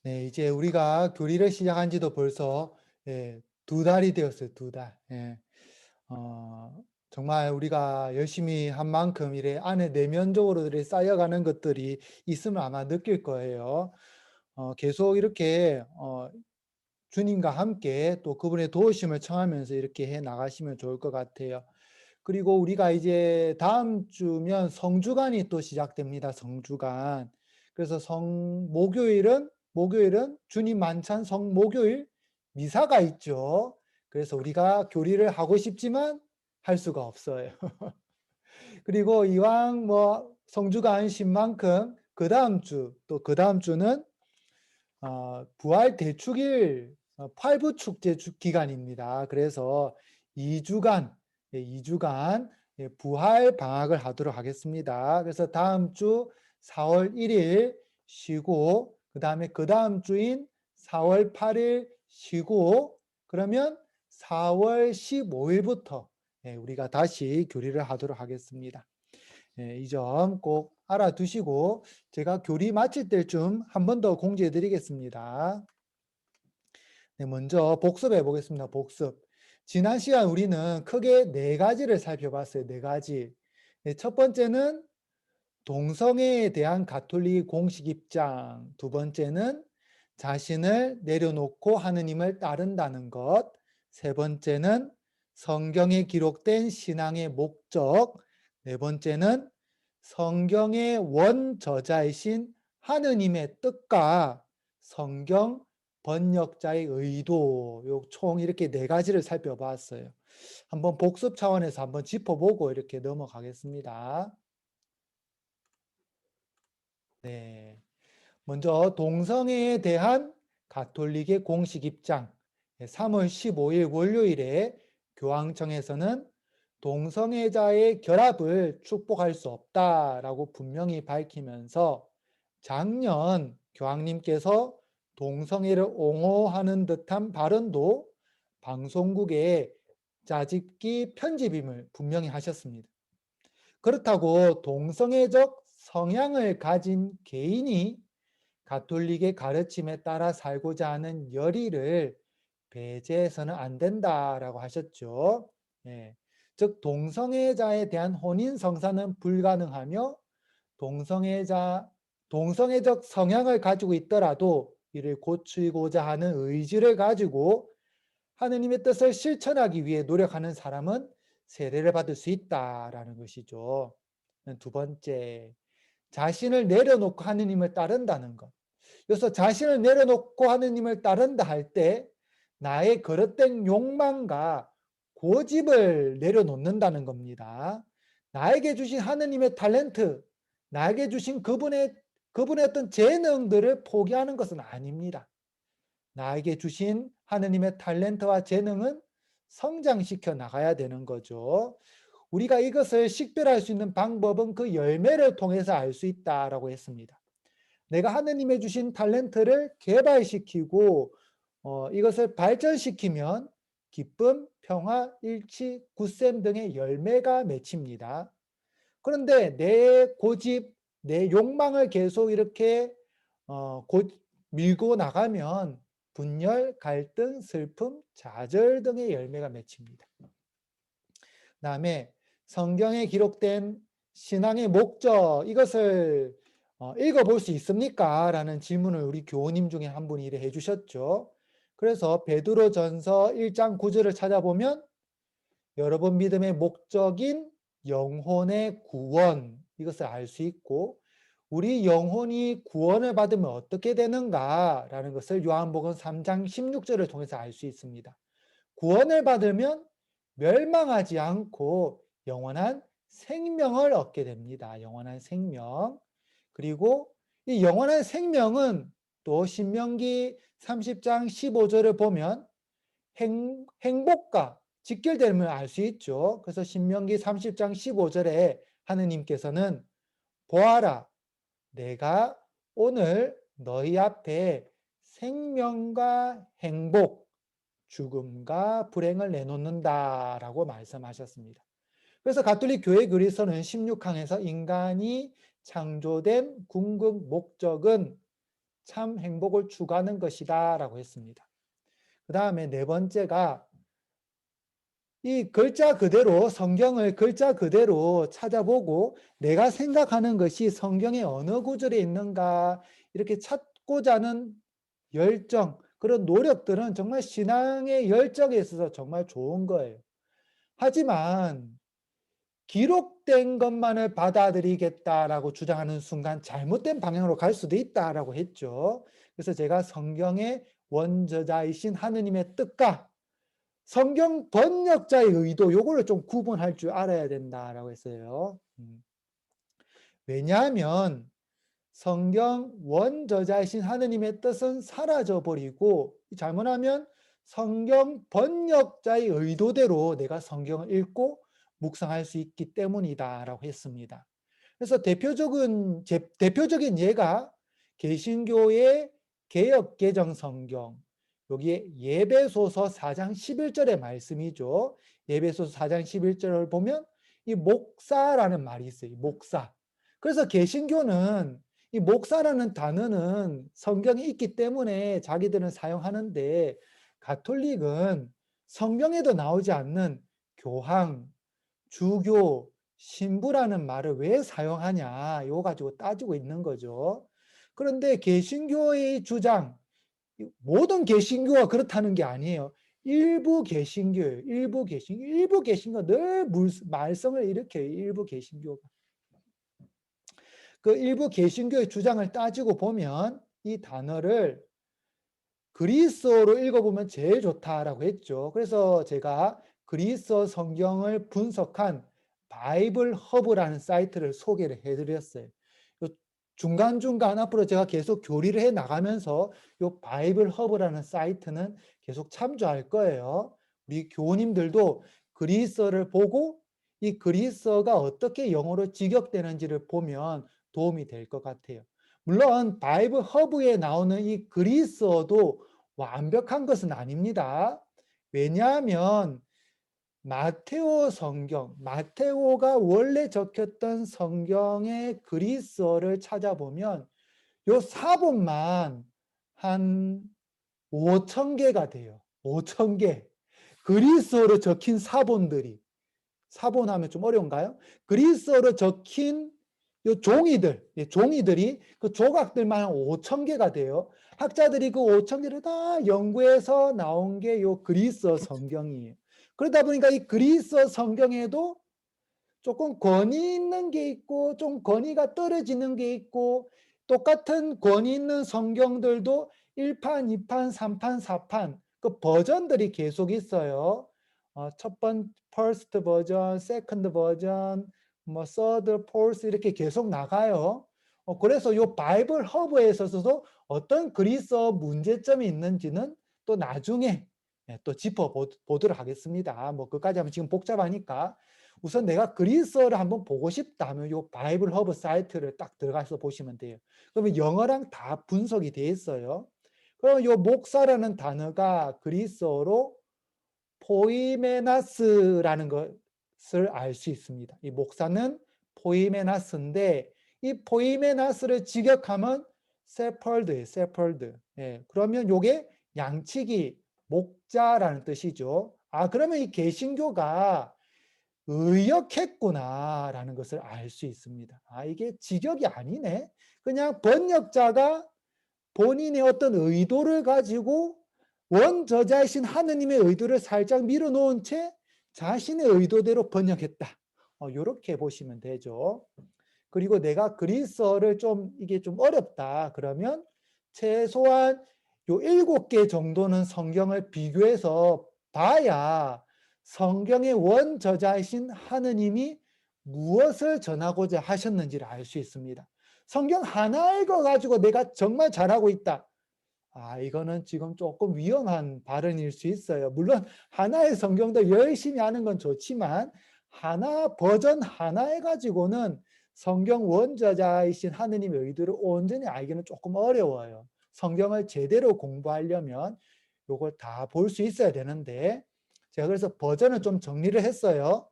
네, 이제 우리가 교리를 시작한 지도 벌써 두 달이 되었어요, 두 달. 예. 어 정말 우리가 열심히 한 만큼 이래 안에 내면적으로 이렇게 쌓여가는 것들이 있으면 아마 느낄 거예요. 계속 이렇게 주님과 함께 또 그분의 도우심을 청하면서 이렇게 해 나가시면 좋을 것 같아요. 그리고 우리가 이제 다음 주면 성주간이 또 시작됩니다. 성주간. 그래서 성 목요일은 주님 만찬 성목요일 미사가 있죠. 그래서 우리가 교리를 하고 싶지만 할 수가 없어요. 그리고 이왕 뭐 성주간 신 만큼 그다음 주 또 그다음 주는 부활 대축일 팔부 축제 기간입니다. 그래서 2 주간 2 주간 부활 방학을 하도록 하겠습니다. 그래서 다음 주 4월 1일 쉬고 그다음에 그다음 주인 4월 8일 쉬고 그러면 4월 15 일부터 우리가 다시 교리를 하도록 하겠습니다. 이 점 꼭 알아두시고 제가 교리 마칠 때쯤 한 번 더 공지해 드리겠습니다. 네, 먼저 복습해 보겠습니다. 복습. 지난 시간 우리는 크게 네 가지를 살펴봤어요. 네 가지. 네, 첫 번째는 동성애에 대한 가톨릭 공식 입장. 두 번째는 자신을 내려놓고 하느님을 따른다는 것. 세 번째는 성경에 기록된 신앙의 목적. 네 번째는 성경의 원저자이신 하느님의 뜻과 성경 번역자의 의도, 요 총 이렇게 네 가지를 살펴봤어요. 한번 복습 차원에서 한번 짚어보고 이렇게 넘어가겠습니다. 네. 먼저 동성애에 대한 가톨릭의 공식 입장. 3월 15일 월요일에 교황청에서는 동성애자의 결합을 축복할 수 없다라고 분명히 밝히면서 작년 교황님께서 동성애를 옹호하는 듯한 발언도 방송국에 짜집기 편집임을 분명히 하셨습니다. 그렇다고 동성애적 성향을 가진 개인이 가톨릭의 가르침에 따라 살고자 하는 열의를 배제해서는 안 된다라고 하셨죠. 예. 즉 동성애자에 대한 혼인 성사는 불가능하며 동성애자 동성애적 성향을 가지고 있더라도 이를 고치고자 하는 의지를 가지고 하느님의 뜻을 실천하기 위해 노력하는 사람은 세례를 받을 수 있다라는 것이죠. 두 번째, 자신을 내려놓고 하느님을 따른다는 것. 그래서 자신을 내려놓고 하느님을 따른다 할 때 나의 그릇된 욕망과 고집을 내려놓는다는 겁니다. 나에게 주신 하느님의 탤런트, 나에게 주신 그분의 어떤 재능들을 포기하는 것은 아닙니다. 나에게 주신 하느님의 탤런트와 재능은 성장시켜 나가야 되는 거죠. 우리가 이것을 식별할 수 있는 방법은 그 열매를 통해서 알 수 있다라고 했습니다. 내가 하느님의 주신 탤런트를 개발시키고 이것을 발전시키면 기쁨, 평화, 일치, 굳셈 등의 열매가 맺힙니다. 그런데 내 고집, 내 욕망을 계속 이렇게 어, 고, 밀고 나가면 분열, 갈등, 슬픔, 좌절 등의 열매가 맺힙니다. 그다음에 성경에 기록된 신앙의 목적 이것을 읽어볼 수 있습니까? 라는 질문을 우리 교우님 중에 한 분이 이래 해주셨죠. 그래서 베드로전서 1장 9절을 찾아보면 여러분 믿음의 목적인 영혼의 구원 이것을 알 수 있고 우리 영혼이 구원을 받으면 어떻게 되는가라는 것을 요한복음 3장 16절을 통해서 알 수 있습니다. 구원을 받으면 멸망하지 않고 영원한 생명을 얻게 됩니다. 영원한 생명. 그리고 이 영원한 생명은 또 신명기 30장 15절을 보면 행복과 직결됨을 알 수 있죠. 그래서 신명기 30장 15절에 하느님께서는 보아라, 내가 오늘 너희 앞에 생명과 행복, 죽음과 불행을 내놓는다라고 말씀하셨습니다. 그래서 가톨릭 교회 글에서는 16항에서 인간이 창조된 궁극 목적은 참 행복을 추구하는 것이다 라고 했습니다. 그 다음에 네 번째가 이 글자 그대로 성경을 글자 그대로 찾아보고 내가 생각하는 것이 성경의 어느 구절에 있는가 이렇게 찾고자 하는 열정, 그런 노력들은 정말 신앙의 열정에 있어서 정말 좋은 거예요. 하지만 기록된 것만을 받아들이겠다라고 주장하는 순간 잘못된 방향으로 갈 수도 있다라고 했죠. 그래서 제가 성경의 원저자이신 하느님의 뜻과 성경 번역자의 의도, 요거를 좀 구분할 줄 알아야 된다라고 했어요. 왜냐하면 성경 원저자이신 하느님의 뜻은 사라져 버리고 잘못하면 성경 번역자의 의도대로 내가 성경을 읽고 묵상할 수 있기 때문이다라고 했습니다. 그래서 대표적인 예가 개신교의 개역개정 성경, 여기에 예배소서 4장 11절의 말씀이죠. 예배소서 4장 11절을 보면 이 목사라는 말이 있어요. 목사. 그래서 개신교는 이 목사라는 단어는 성경에 있기 때문에 자기들은 사용하는데 가톨릭은 성경에도 나오지 않는 교황, 주교, 신부라는 말을 왜 사용하냐 이거 가지고 따지고 있는 거죠. 그런데 개신교의 주장, 모든 개신교가 그렇다는 게 아니에요. 일부 개신교예요. 일부 개신교 늘 말썽을 일으켜요. 일부 개신교가. 그 일부 개신교의 주장을 따지고 보면 이 단어를 그리스어로 읽어보면 제일 좋다라고 했죠. 그래서 제가 그리스어 성경을 분석한 바이블 허브라는 사이트를 소개를 해드렸어요. 중간중간 앞으로 제가 계속 교리를 해 나가면서 이 바이블 허브라는 사이트는 계속 참조할 거예요. 우리 교우님들도 그리스어를 보고 이 그리스어가 어떻게 영어로 직역되는지를 보면 도움이 될 것 같아요. 물론 바이블 허브에 나오는 이 그리스어도 완벽한 것은 아닙니다. 왜냐하면 마테오 성경, 마테오가 원래 적혔던 성경의 그리스어를 찾아보면 요 사본만 한 5천 개가 돼요. 5천 개. 그리스어로 적힌 사본들이. 사본하면 좀 어려운가요? 그리스어로 적힌 요 종이들이 그 조각들만 한 5천 개가 돼요. 학자들이 그 5천 개를 다 연구해서 나온 게 요 그리스어 성경이에요. 그러다 보니까 이 그리스어 성경에도 조금 권위 있는 게 있고 좀 권위가 떨어지는 게 있고 똑같은 권위 있는 성경들도 1판, 2판, 3판, 4판 그 버전들이 계속 있어요. 첫 번, first 버전, second 버전, 뭐 third, fourth 이렇게 계속 나가요. 그래서 요 바이블 허브에 있어서도 어떤 그리스어 문제점이 있는지는 또 나중에 또 짚어보도록 하겠습니다. 뭐 그까지 하면 지금 복잡하니까 우선 내가 그리스어를 한번 보고 싶다 하면 요 바이블 허브 사이트를 딱 들어가서 보시면 돼요. 그러면 영어랑 다 분석이 돼 있어요. 그럼 요 목사라는 단어가 그리스어로 포이메나스라는 것을 알 수 있습니다. 이 목사는 포이메나스인데 이 포이메나스를 직역하면 세펄드예요. 세펄드. 예, 그러면 요게 양치기, 목자라는 뜻이죠. 그러면 이 개신교가 의역했구나라는 것을 알 수 있습니다. 이게 직역이 아니네. 그냥 번역자가 본인의 어떤 의도를 가지고 원저자이신 하느님의 의도를 살짝 밀어놓은 채 자신의 의도대로 번역했다. 이렇게 보시면 되죠. 그리고 내가 그리스어를 이게 좀 어렵다. 그러면 최소한 요 7개 정도는 성경을 비교해서 봐야 성경의 원저자이신 하느님이 무엇을 전하고자 하셨는지를 알 수 있습니다. 성경 하나 읽어가지고 내가 정말 잘하고 있다. 이거는 지금 조금 위험한 발언일 수 있어요. 물론 하나의 성경도 열심히 하는 건 좋지만 버전 하나 해가지고는 성경 원저자이신 하느님의 의도를 온전히 알기는 조금 어려워요. 성경을 제대로 공부하려면 이걸 다 볼 수 있어야 되는데 제가 그래서 버전을 좀 정리를 했어요.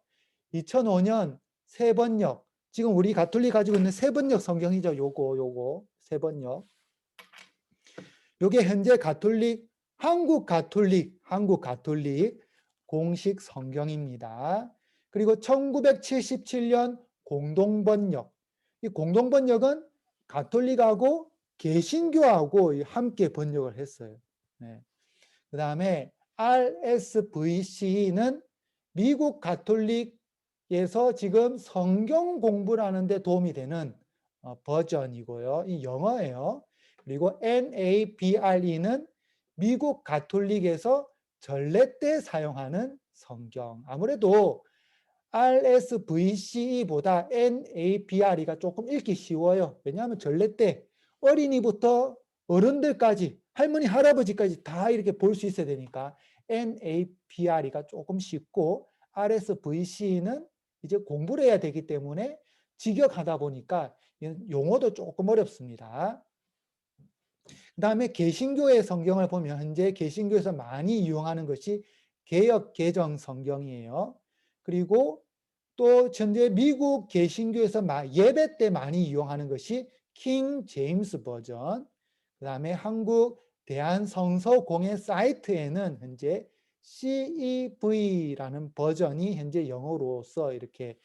2005년 세번역, 지금 우리 가톨릭 가지고 있는 세번역 성경이죠. 요거 세번역. 요게 현재 한국 가톨릭 공식 성경입니다. 그리고 1977년 공동번역. 이 공동번역은 가톨릭하고 개신교하고 함께 번역을 했어요. 네. 그 다음에 RSVC는 미국 가톨릭에서 지금 성경 공부를 하는데 도움이 되는 버전이고요. 이 영어예요. 그리고 NABRE는 미국 가톨릭에서 전례 때 사용하는 성경. 아무래도 RSVCE보다 NABRE가 조금 읽기 쉬워요. 왜냐하면 전례 때 어린이부터 어른들까지 할머니 할아버지까지 다 이렇게 볼 수 있어야 되니까 NABRE가 조금 쉽고 RSVC는 이제 공부를 해야 되기 때문에 직역하다 보니까 용어도 조금 어렵습니다. 그 다음에 개신교의 성경을 보면 현재 개신교에서 많이 이용하는 것이 개역 개정 성경이에요. 그리고 또 현재 미국 개신교에서 예배 때 많이 이용하는 것이 킹 제임스 버전. 그 다음에 한국 대한성서공회 사이트에는 현재 CEV라는 버전이 현재 영어로서 이렇게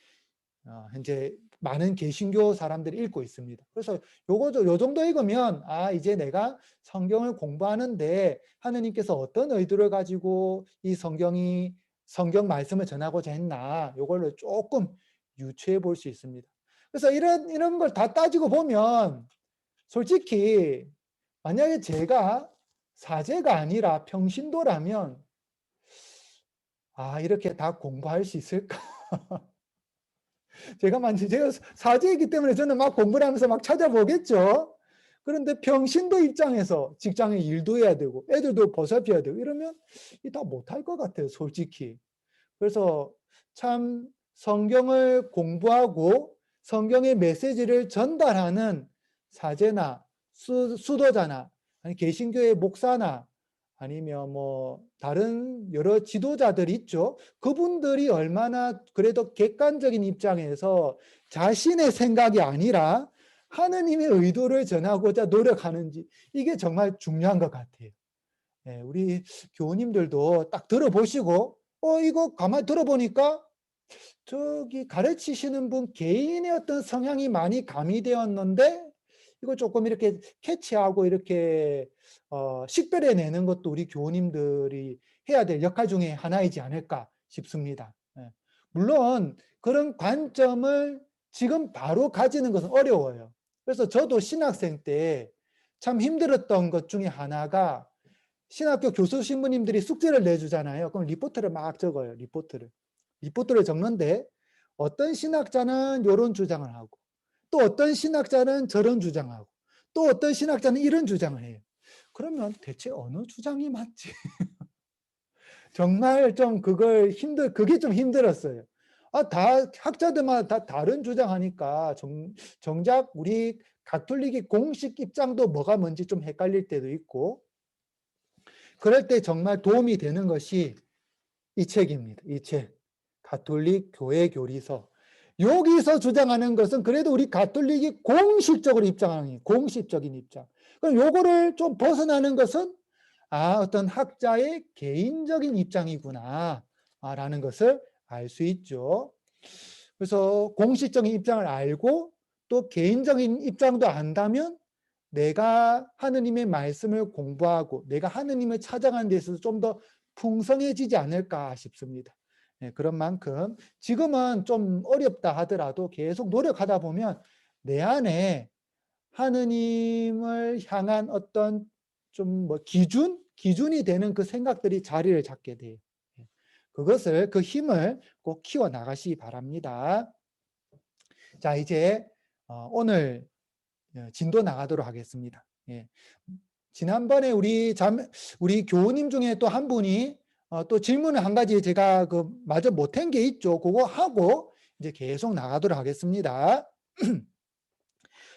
현재 많은 개신교 사람들이 읽고 있습니다. 그래서 요 정도 읽으면 이제 내가 성경을 공부하는데 하느님께서 어떤 의도를 가지고 이 성경 말씀을 전하고자 했나 요걸로 조금 유추해 볼 수 있습니다. 그래서 이런 걸 다 따지고 보면 솔직히 만약에 제가 사제가 아니라 평신도라면 이렇게 다 공부할 수 있을까? 제가 사제이기 때문에 저는 막 공부를 하면서 막 찾아보겠죠. 그런데 평신도 입장에서 직장에 일도 해야 되고 애들도 보살펴야 되고 이러면 다 못할 것 같아요, 솔직히. 그래서 참 성경을 공부하고 성경의 메시지를 전달하는 사제나 수도자나 아니 개신교의 목사나 아니면 뭐 다른 여러 지도자들 있죠. 그분들이 얼마나 그래도 객관적인 입장에서 자신의 생각이 아니라 하느님의 의도를 전하고자 노력하는지 이게 정말 중요한 것 같아요. 우리 교우님들도 딱 들어보시고 이거 가만히 들어보니까 저기 가르치시는 분 개인의 어떤 성향이 많이 가미되었는데 이거 조금 이렇게 캐치하고 이렇게 식별해내는 것도 우리 교우님들이 해야 될 역할 중에 하나이지 않을까 싶습니다. 물론 그런 관점을 지금 바로 가지는 것은 어려워요. 그래서 저도 신학생 때 참 힘들었던 것 중에 하나가 신학교 교수 신부님들이 숙제를 내주잖아요. 그럼 리포트를 막 적어요. 리포트를 적는데 어떤 신학자는 이런 주장을 하고 또 어떤 신학자는 저런 주장하고 또 어떤 신학자는 이런 주장을 해요. 그러면 대체 어느 주장이 맞지? 정말 좀 그게 좀 힘들었어요. 다 학자들마다 다 다른 주장하니까 정작 우리 가톨릭의 공식 입장도 뭐가 뭔지 좀 헷갈릴 때도 있고 그럴 때 정말 도움이 되는 것이 이 책입니다. 이 책. 가톨릭 교회 교리서. 여기서 주장하는 것은 그래도 우리 가톨릭이 공식적으로 입장하는 공식적인 입장. 그럼 요거를 좀 벗어나는 것은 어떤 학자의 개인적인 입장이구나 라는 것을 알 수 있죠. 그래서 공식적인 입장을 알고 또 개인적인 입장도 안다면 내가 하느님의 말씀을 공부하고 내가 하느님을 찾아가는 데 있어서 좀 더 풍성해지지 않을까 싶습니다. 그런 만큼 지금은 좀 어렵다 하더라도 계속 노력하다 보면 내 안에 하느님을 향한 어떤 좀 기준이 되는 그 생각들이 자리를 잡게 돼요. 그 힘을 꼭 키워 나가시기 바랍니다. 자, 이제 오늘 진도 나가도록 하겠습니다. 지난번에 우리 교우님 중에 또 한 분이 또 질문을 한 가지 제가 마저 못한 게 있죠. 그거 하고 이제 계속 나가도록 하겠습니다.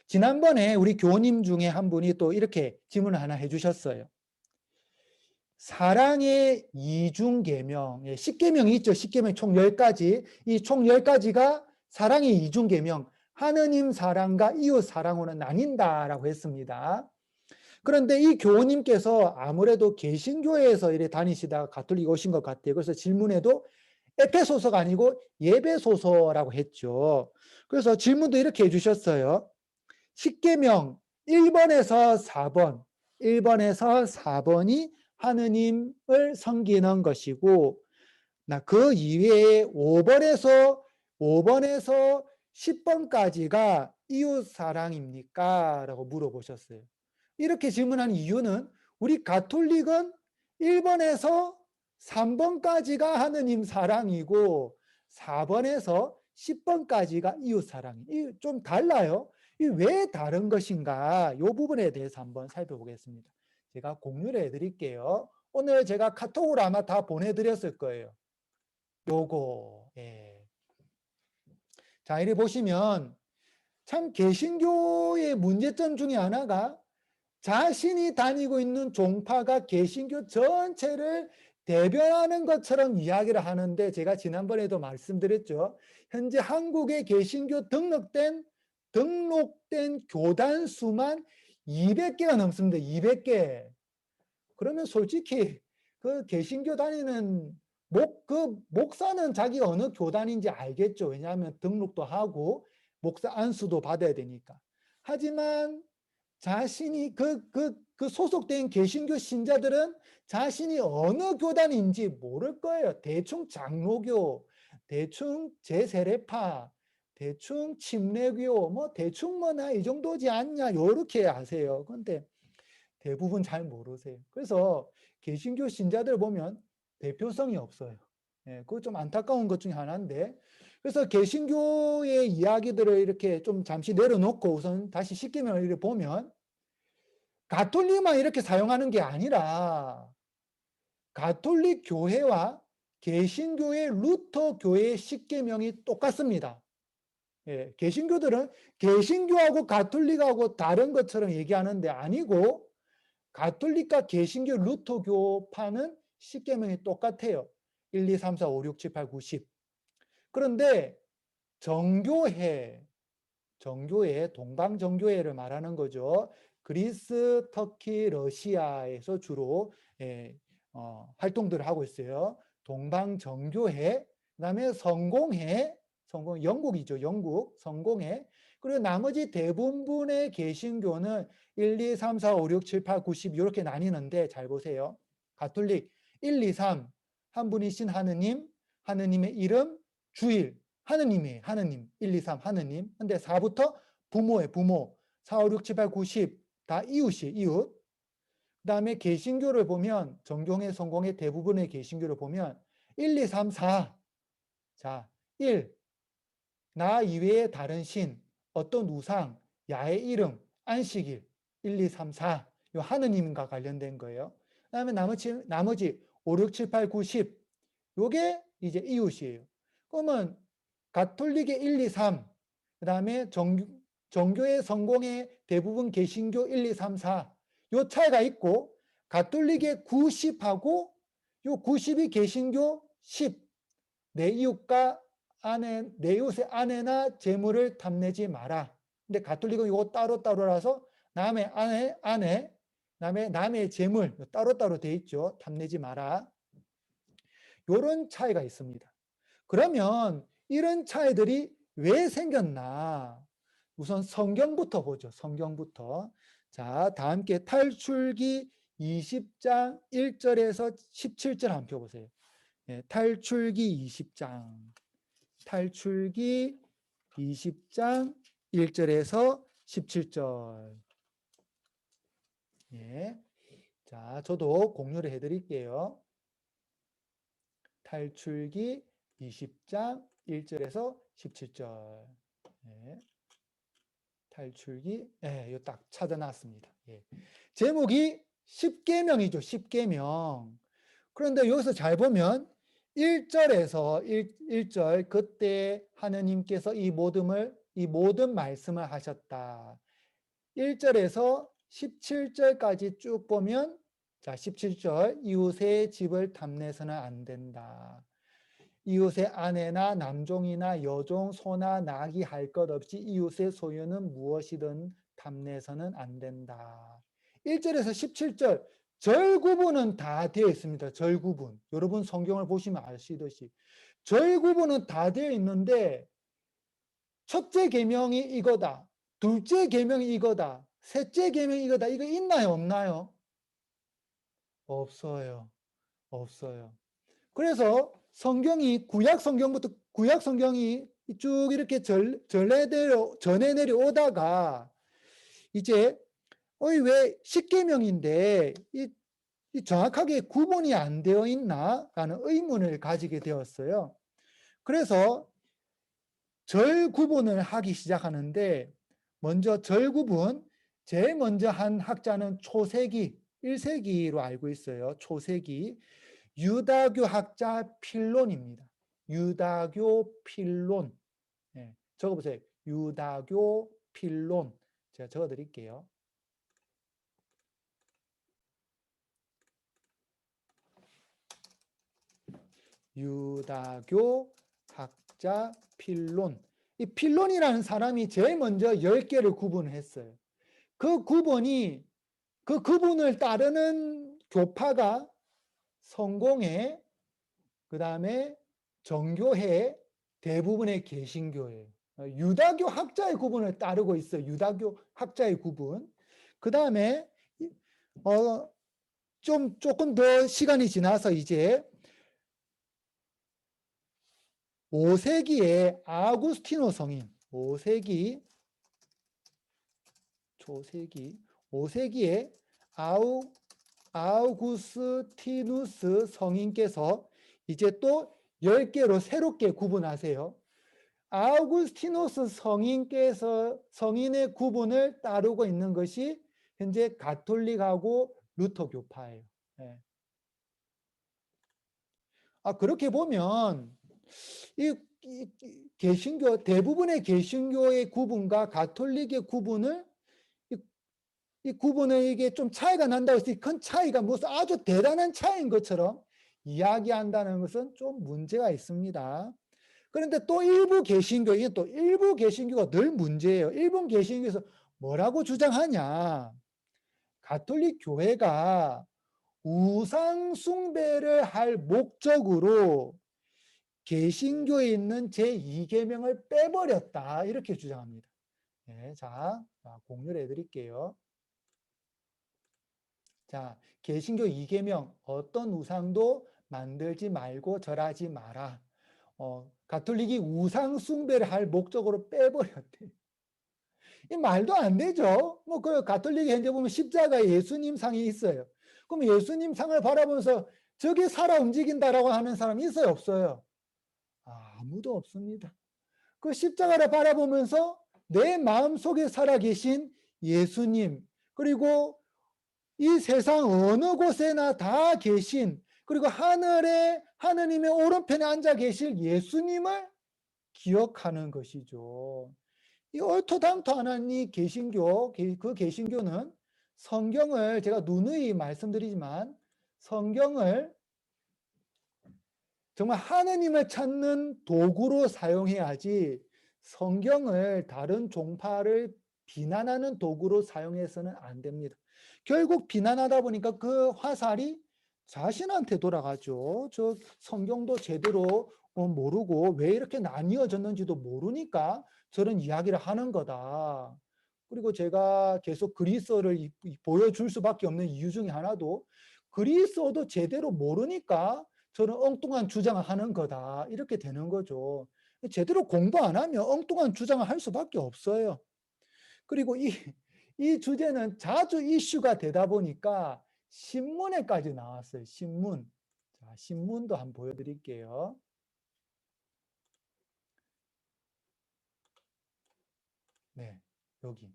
지난번에 우리 교우님 중에 한 분이 또 이렇게 질문을 하나 해주셨어요. 사랑의 이중계명, 10계명이 있죠. 10계명 총 10가지. 이 총 10가지가 사랑의 이중계명, 하느님 사랑과 이웃 사랑으로는 나뉜다라고 했습니다. 그런데 이 교우님께서 아무래도 개신교회에서 이래 다니시다가 가톨릭 오신 것 같아요. 그래서 질문에도 에페소서가 아니고 예배소서라고 했죠. 그래서 질문도 이렇게 해주셨어요. 십계명 1번에서 4번, 1번에서 4번이 하느님을 섬기는 것이고, 그 이외에 5번에서 10번까지가 이웃 사랑입니까? 라고 물어보셨어요. 이렇게 질문한 이유는 우리 가톨릭은 1번에서 3번까지가 하느님 사랑이고 4번에서 10번까지가 이웃 사랑이 좀 달라요. 이 왜 다른 것인가? 이 부분에 대해서 한번 살펴보겠습니다. 제가 공유를 해드릴게요. 오늘 제가 카톡으로 아마 다 보내드렸을 거예요. 요거. 예. 자, 이리 보시면 참 개신교의 문제점 중에 하나가 자신이 다니고 있는 종파가 개신교 전체를 대변하는 것처럼 이야기를 하는데, 제가 지난번에도 말씀드렸죠. 현재 한국의 개신교 등록된 교단 수만 200개가 넘습니다. 200개. 그러면 솔직히 그 개신교 다니는 목사는 자기가 어느 교단인지 알겠죠. 왜냐하면 등록도 하고 목사 안수도 받아야 되니까. 하지만 자신이 그 소속된 개신교 신자들은 자신이 어느 교단인지 모를 거예요. 대충 장로교, 대충 제세례파, 대충 침례교, 뭐 대충 뭐나 이 정도지 않냐, 요렇게 아세요. 근데 대부분 잘 모르세요. 그래서 개신교 신자들 보면 대표성이 없어요. 예, 그거 좀 안타까운 것 중에 하나인데, 그래서 개신교의 이야기들을 이렇게 좀 잠시 내려놓고 우선 다시 십계명을 이렇게 보면, 가톨릭만 이렇게 사용하는 게 아니라 가톨릭 교회와 개신교의 루터 교회의 십계명이 똑같습니다. 예, 개신교들은 개신교하고 가톨릭하고 다른 것처럼 얘기하는데 아니고, 가톨릭과 개신교 루터교파는 십계명이 똑같아요. 1, 2, 3, 4, 5, 6, 7, 8, 9, 10. 그런데 정교회, 동방정교회를 말하는 거죠. 그리스, 터키, 러시아에서 주로 활동들을 하고 있어요. 동방정교회, 그다음에 성공회, 영국이죠. 영국 성공회. 그리고 나머지 대부분의 개신교는 1, 2, 3, 4, 5, 6, 7, 8, 9, 10 이렇게 나뉘는데, 잘 보세요. 가톨릭 1, 2, 3 한 분이신 하느님, 하느님의 이름, 주일, 하느님이에요. 하느님. 1, 2, 3 하느님. 근데 4부터 부모예요. 부모. 4, 5, 6, 7, 8, 9, 10 다 이웃이에요. 이웃. 그 다음에 개신교를 보면, 정교회, 성공회 대부분의 개신교를 보면 1, 2, 3, 4. 자, 1. 나 이외에 다른 신, 어떤 우상, 야의 이름, 안식일. 1, 2, 3, 4. 요 하느님과 관련된 거예요. 그 다음에 나머지 5, 6, 7, 8, 9, 10. 요게 이제 이웃이에요. 그러면 가톨릭의 1, 2, 3, 그 다음에 정교의 성공의 대부분 개신교 1, 2, 3, 4. 요 차이가 있고, 가톨릭의 9, 10하고 요 90이 개신교 10. 내 이웃의 아내나 재물을 탐내지 마라. 근데 가톨릭은 이거 따로따로라서 남의 아내, 남의 재물 따로따로 돼 있죠. 탐내지 마라. 요런 차이가 있습니다. 그러면 이런 차이들이 왜 생겼나? 우선 성경부터 보죠. 성경부터. 자, 다 함께 탈출기 20장 1절에서 17절 한번 펴보세요. 예, 탈출기 20장. 탈출기 20장 1절에서 17절. 예. 자, 저도 공유를 해드릴게요. 탈출기 20장 1절에서 17절. 예. 탈출기, 예, 이거 딱 찾아놨습니다. 예. 제목이 십계명이죠. 십계명. 그런데 여기서 잘 보면 1절에서 1절, 그때 하느님께서 이 모든 말씀을 하셨다. 1절에서 17절까지 쭉 보면, 자, 17절, 이웃의 집을 탐내서는 안 된다. 이웃의 아내나 남종이나 여종, 소나 낙이 할 것 없이 이웃의 소유는 무엇이든 탐내서는 안 된다. 1절에서 17절 절 구분은 다 되어 있습니다. 절 구분. 여러분 성경을 보시면 아시듯이 절 구분은 다 되어 있는데 첫째 계명이 이거다. 둘째 계명이 이거다. 셋째 계명이 이거다. 이거 있나요? 없나요? 없어요. 없어요. 그래서 성경이 구약 성경이 쭉 이렇게 전해 내려오다가 이제 왜 십계명인데 이 정확하게 구분이 안 되어 있나라는 의문을 가지게 되었어요. 그래서 절 구분을 하기 시작하는데 먼저 절 구분 제일 먼저 한 학자는 초세기 1세기로 알고 있어요. 초세기 유다교 학자 필론입니다. 유다교 필론. 네, 적어보세요. 유다교 필론. 제가 적어드릴게요. 유다교 학자 필론. 이 필론이라는 사람이 제일 먼저 10개를 구분했어요. 그 구분을 따르는 교파가 성공회, 그 다음에 정교회, 대부분의 개신교예요. 유다교 학자의 구분을 따르고 있어요. 유다교 학자의 구분. 그 다음에 조금 더 시간이 지나서 이제 5세기에 아구스티노 성인, 5세기에 아우구스티누스 성인께서 이제 또 10개로 새롭게 구분하세요. 아우구스티누스 성인의 구분을 따르고 있는 것이 현재 가톨릭하고 루터 교파예요. 네. 그렇게 보면 이 개신교 대부분의 개신교의 구분과 가톨릭의 구분을 이 구분을 이게 좀 차이가 난다고 해서 큰 차이가 무슨 아주 대단한 차이인 것처럼 이야기한다는 것은 좀 문제가 있습니다. 그런데 또 일부 개신교가 늘 문제예요. 일부 개신교에서 뭐라고 주장하냐? 가톨릭 교회가 우상 숭배를 할 목적으로 개신교에 있는 제2계명을 빼버렸다. 이렇게 주장합니다. 네, 자, 공유를 해드릴게요. 자, 개신교 2계명 어떤 우상도 만들지 말고 절하지 마라. 가톨릭이 우상 숭배를 할 목적으로 빼버렸대. 이 말도 안 되죠. 그 가톨릭이 현재 보면 십자가에 예수님 상이 있어요. 그럼 예수님 상을 바라보면서 저게 살아 움직인다라고 하는 사람이 있어요, 없어요? 아무도 없습니다. 그 십자가를 바라보면서 내 마음속에 살아계신 예수님, 그리고 이 세상 어느 곳에나 다 계신, 그리고 하느님의 오른편에 앉아 계실 예수님을 기억하는 것이죠. 이 얼토당토하는 이 개신교, 그 개신교는 성경을 제가 누누이 말씀드리지만 성경을 정말 하느님을 찾는 도구로 사용해야지 성경을 다른 종파를 비난하는 도구로 사용해서는 안 됩니다. 결국 비난하다 보니까 그 화살이 자신한테 돌아가죠. 저 성경도 제대로 모르고 왜 이렇게 나뉘어졌는지도 모르니까 저런 이야기를 하는 거다. 그리고 제가 계속 그리스어를 보여줄 수밖에 없는 이유 중에 하나도 그리스어도 제대로 모르니까 저는 엉뚱한 주장을 하는 거다. 이렇게 되는 거죠. 제대로 공부 안 하면 엉뚱한 주장을 할 수밖에 없어요. 그리고 이 주제는 자주 이슈가 되다 보니까 신문에까지 나왔어요. 신문. 자, 신문도 한번 보여드릴게요. 네, 여기.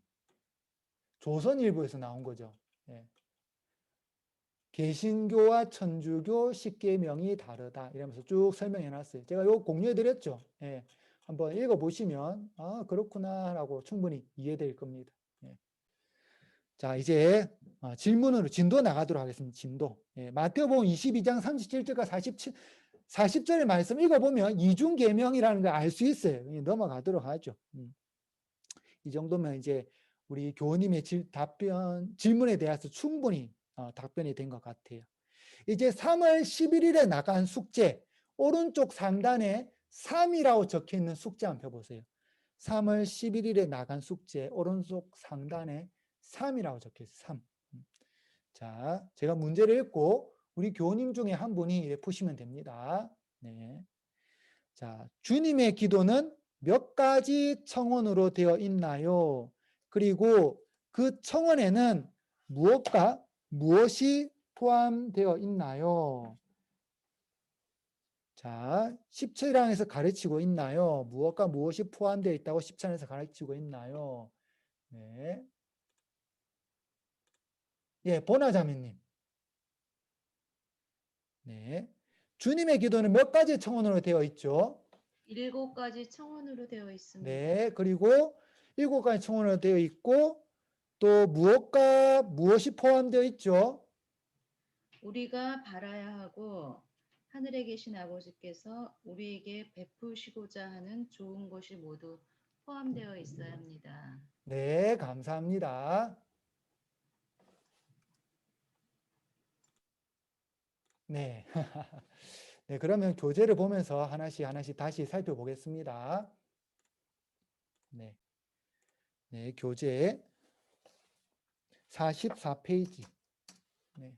조선일보에서 나온 거죠. 네. 개신교와 천주교 십계명이 다르다 이러면서 쭉 설명해 놨어요. 제가 이거 공유해 드렸죠. 예, 한번 읽어 보시면 그렇구나 라고 충분히 이해될 겁니다. 예. 자, 이제 질문으로 진도 나가도록 하겠습니다. 진도. 예, 마태복음 22장 37절과 40절의 말씀 읽어보면 이중계명이라는 걸 알 수 있어요. 넘어가도록 하죠. 이 정도면 이제 우리 교우님의 질문에 대해서 충분히 답변이 된 것 같아요. 이제 3월 11일에 나간 숙제, 오른쪽 상단에 3이라고 적혀 있는 숙제 한번 펴보세요. 3월 11일에 나간 숙제, 오른쪽 상단에 3이라고 적혀 있어요. 3. 자, 제가 문제를 읽고 우리 교우님 중에 한 분이 푸시면 됩니다. 네. 자, 주님의 기도는 몇 가지 청원으로 되어 있나요? 그리고 그 청원에는 무엇이 포함되어 있나요? 자, 17장에서 가르치고 있나요? 무엇과 무엇이 포함되어 있다고 17장에서 가르치고 있나요? 네. 예, 보나자매님. 네. 주님의 기도는 몇 가지 청원으로 되어 있죠? 7가지 청원으로 되어 있습니다. 네. 그리고 7가지 청원으로 되어 있고 또 무엇이 포함되어 있죠? 우리가 바라야 하고 하늘에 계신 아버지께서 우리에게 베푸시고자 하는 좋은 것이 모두 포함되어 있어야 합니다. 네, 감사합니다. 네. 네, 그러면 교재를 보면서 하나씩 다시 살펴보겠습니다. 네. 네, 교재 44페이지. 네.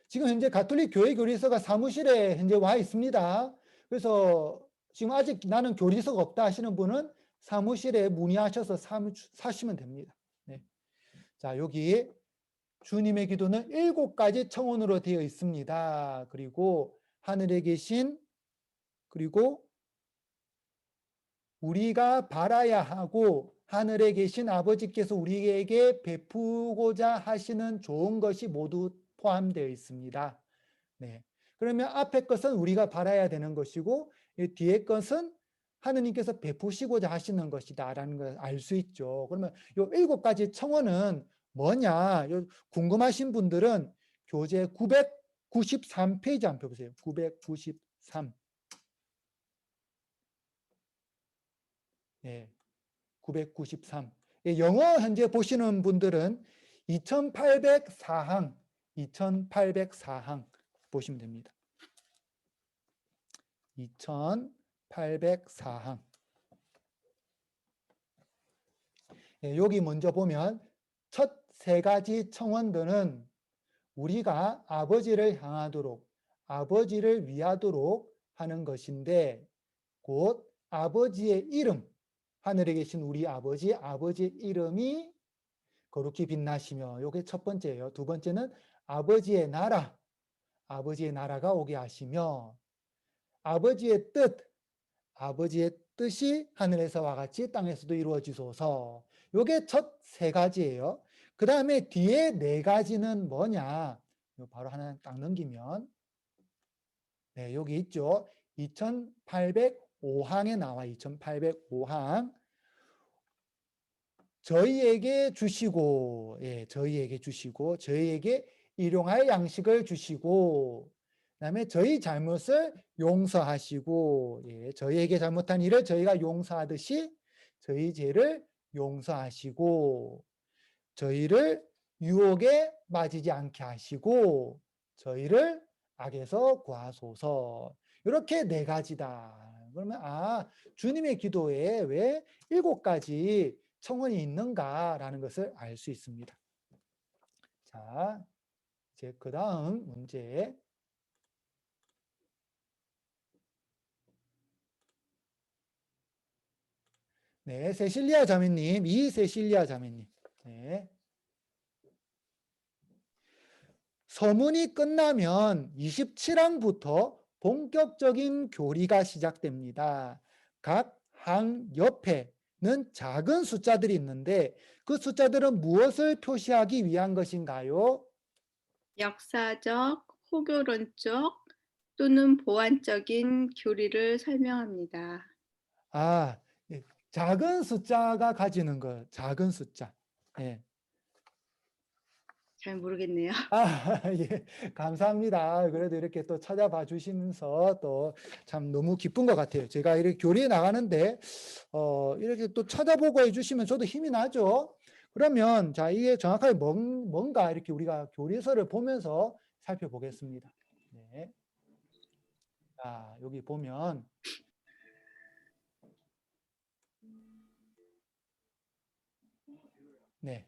지금 현재 가톨릭 교회 교리서가 사무실에 현재 와 있습니다. 그래서 지금 아직 나는 교리서가 없다 하시는 분은 사무실에 문의하셔서 사시면 됩니다. 네. 자, 여기 주님의 기도는 7가지 청원으로 되어 있습니다. 그리고 하늘에 계신, 그리고 우리가 바라야 하고 하늘에 계신 아버지께서 우리에게 베푸고자 하시는 좋은 것이 모두 포함되어 있습니다. 네. 그러면 앞에 것은 우리가 바라야 되는 것이고 뒤에 것은 하느님께서 베푸시고자 하시는 것이다라는 걸 알 수 있죠. 그러면 이 7가지 청원은 뭐냐? 궁금하신 분들은 교재 993페이지 한번 펴보세요. 993. 네. 993. 영어 현재 보시는 분들은 2804항, 2804항 보시면 됩니다. 2804항. 여기 먼저 보면 첫 3가지 청원들은 우리가 아버지를 향하도록, 아버지를 위하도록 하는 것인데 곧 아버지의 이름, 하늘에 계신 우리 아버지의 이름이 거룩히 빛나시며, 이게 첫 번째예요. 두 번째는 아버지의 나라가 오게 하시며, 아버지의 뜻이 하늘에서와 같이 땅에서도 이루어지소서. 이게 첫 3가지예요. 그 다음에 뒤에 4가지는 뭐냐? 바로 하나 딱 넘기면, 네, 여기 있죠. 2805항에 나와 2805항. 저희에게 주시고, 저희에게 일용할 양식을 주시고, 그다음에 저희 잘못을 용서하시고, 저희에게 잘못한 일을 저희가 용서하듯이 저희 죄를 용서하시고, 저희를 유혹에 빠지지 않게 하시고, 저희를 악에서 구하소서. 이렇게 4가지다. 그러면 주님의 기도에 왜 7가지 청원이 있는가라는 것을 알 수 있습니다. 자, 이제 그 다음 문제. 네, 세실리아 자매님, 이세실리아 자매님. 네. 서문이 끝나면 27항부터 본격적인 교리가 시작됩니다. 각 항 옆에는 작은 숫자들이 있는데 그 숫자들은 무엇을 표시하기 위한 것인가요? 역사적, 호교론적 또는 보완적인 교리를 설명합니다. 작은 숫자가 가지는 거, 작은 숫자. 네. 잘 모르겠네요. 아, 예, 감사합니다. 그래도 이렇게 또 찾아봐 주시면서 또 참 너무 기쁜 것 같아요. 제가 이렇게 교리에 나가는데, 이렇게 또 찾아보고 해주시면 저도 힘이 나죠. 그러면, 자, 이게 정확하게 뭔가 이렇게 우리가 교리서를 보면서 살펴보겠습니다. 네. 자, 여기 보면, 네.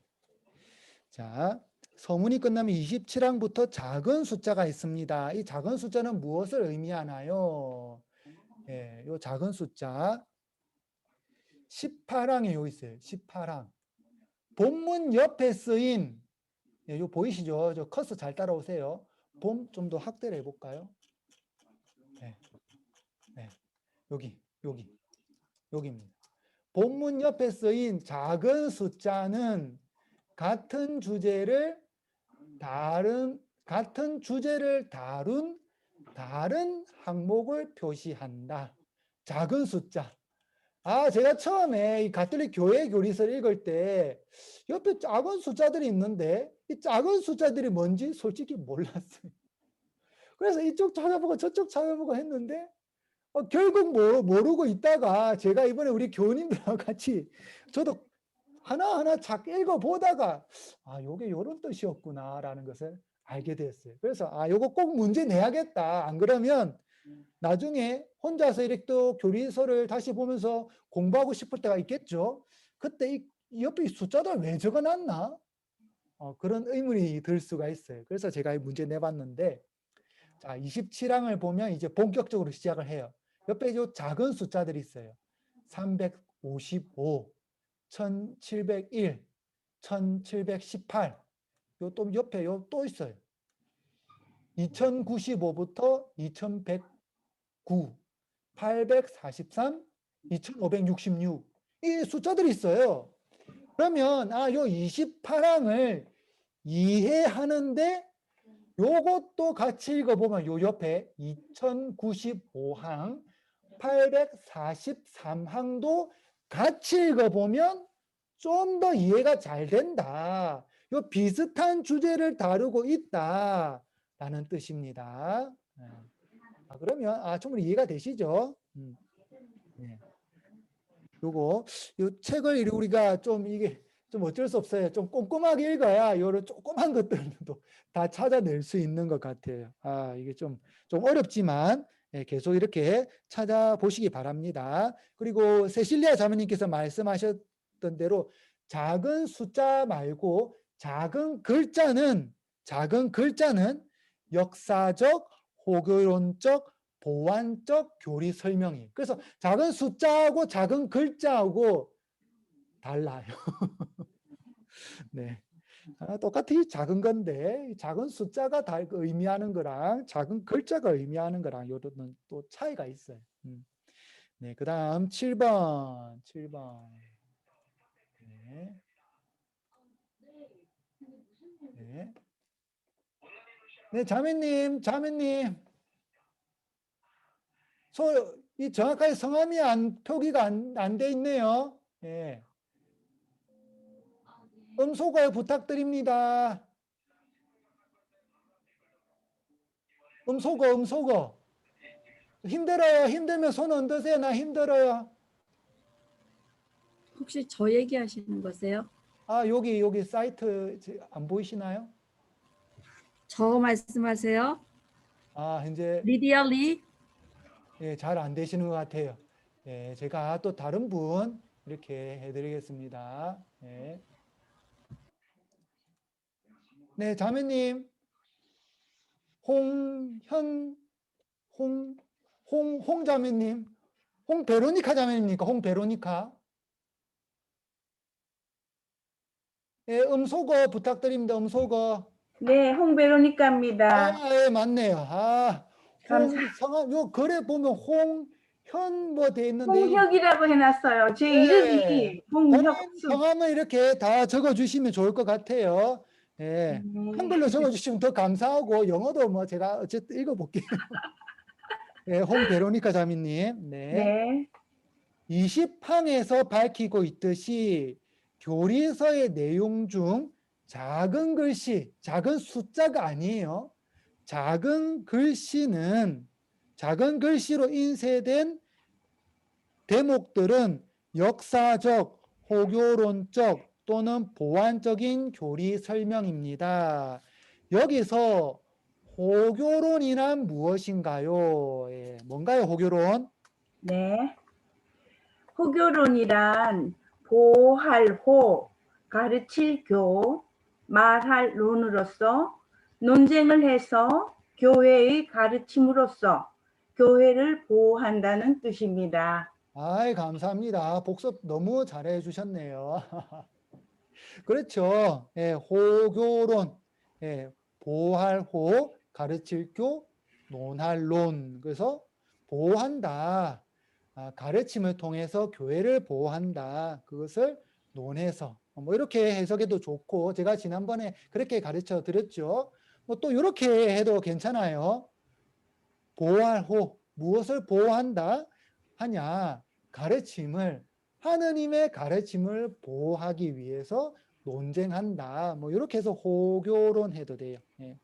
자, 서문이 끝나면 27항부터 작은 숫자가 있습니다. 이 작은 숫자는 무엇을 의미하나요? 예, 요 작은 숫자 18항에 요 있어요. 18항. 본문 옆에 쓰인 예, 요 보이시죠? 저 커서 잘 따라오세요. 좀 더 확대를 해볼까요? 네, 네, 여기입니다. 본문 옆에 쓰인 작은 숫자는 같은 주제를 다룬 다른 항목을 표시한다. 작은 숫자. 아, 제가 처음에 이 가톨릭 교회 교리서를 읽을 때 옆에 작은 숫자들이 있는데 이 작은 숫자들이 뭔지 솔직히 몰랐어요. 그래서 이쪽 찾아보고 저쪽 찾아보고 했는데 결국 모르고 있다가 제가 이번에 우리 교우님들하고 같이 저도 하나하나 착 읽어보다가 아, 요게 요런 뜻이었구나라는 것을 알게 됐어요. 그래서 아, 요거 꼭 문제 내야겠다. 안 그러면 나중에 혼자서 이렇게 또 교리서를 다시 보면서 공부하고 싶을 때가 있겠죠. 그때 이 옆에 이 숫자들 왜 적어놨나? 그런 의문이 들 수가 있어요. 그래서 제가 이 문제 내봤는데 자, 27항을 보면 이제 본격적으로 시작을 해요. 옆에 요 작은 숫자들이 있어요. 355, 1701, 1718. 요 또 옆에 요 또 있어요. 2095부터 2109, 843, 2566. 이 숫자들이 있어요. 그러면 요 28항을 이해하는데 요것도 같이 읽어보면 요 옆에 2095항, 843항도 같이 읽어보면 좀 더 이해가 잘 된다. 요 비슷한 주제를 다루고 있다라는 뜻입니다. 그러면 충분히 이해가 되시죠? 네. 요거 요 책을 우리가 좀 이게 좀 어쩔 수 없어요. 좀 꼼꼼하게 읽어야 요런 조그만 것들도 다 찾아낼 수 있는 것 같아요. 이게 좀 어렵지만 계속 이렇게 찾아보시기 바랍니다. 그리고 세실리아 자매님께서 말씀하셨던 대로 작은 숫자 말고 작은 글자는 역사적, 호교론적, 보완적 교리 설명이에요. 그래서 작은 숫자하고 작은 글자하고 달라요. 네. 똑같이 작은 건데 작은 숫자가 의미하는 거랑 작은 글자가 의미하는 거랑 요런 또 차이가 있어요. 네, 그다음 7번. 네. 네. 네, 자매님. 이 정확하게 성함이 표기가 안 돼 있네요. 예. 음소거 부탁드립니다. 음소거. 힘들어요. 힘들면 손 얹으세요. 나 힘들어요. 혹시 저 얘기하시는 거세요? 여기 사이트 안 보이시나요? 저 말씀하세요? 이제 리디아 리? 예, 잘 안 되시는 것 같아요. 예, 제가 또 다른 분 이렇게 해드리겠습니다. 예. 네, 자매님. 홍 자매님. 베로니카 자매입니까? 베로니카. 예, 음소거 부탁드립니다. 음소거. 네, 홍베로니카입니다. 예, 맞네요. 감사. 성함, 요 글에 보면 홍현 뭐 돼 있는데. 홍혁이라고 해놨어요. 제 예, 이름이 본인 홍혁수. 성함을 이렇게 다 적어주시면 좋을 것 같아요. 예, 한글로 적어주시면 더 감사하고 영어도 뭐 제가 어쨌든 읽어볼게요. 예, 베로니카 자매님. 네. 네. 20항에서 밝히고 있듯이 교리서의 내용 중 작은 글씨, 작은 숫자가 아니에요. 작은 글씨는 작은 글씨로 인쇄된 대목들은 역사적, 호교론적 또는 보완적인 교리 설명입니다. 여기서 호교론이란 무엇인가요? 예, 뭔가요, 호교론? 네. 호교론이란 보할 호, 가르칠 교, 말할 론으로서 논쟁을 해서 교회의 가르침으로써 교회를 보호한다는 뜻입니다. 아이, 감사합니다. 복습 너무 잘해 주셨네요. 그렇죠. 예, 호교론, 예, 보할 호, 가르칠 교, 논할 론. 그래서 보호한다. 가르침을 통해서 교회를 보호한다. 그것을 논해서 뭐 이렇게 해석해도 좋고, 제가 지난번에 그렇게 가르쳐 드렸죠. 뭐 또 이렇게 해도 괜찮아요. 보호할 호, 무엇을 보호한다 하냐? 가르침을, 하느님의 가르침을 보호하기 위해서 논쟁한다. 뭐 이렇게 해서 호교론 해도 돼요. 예.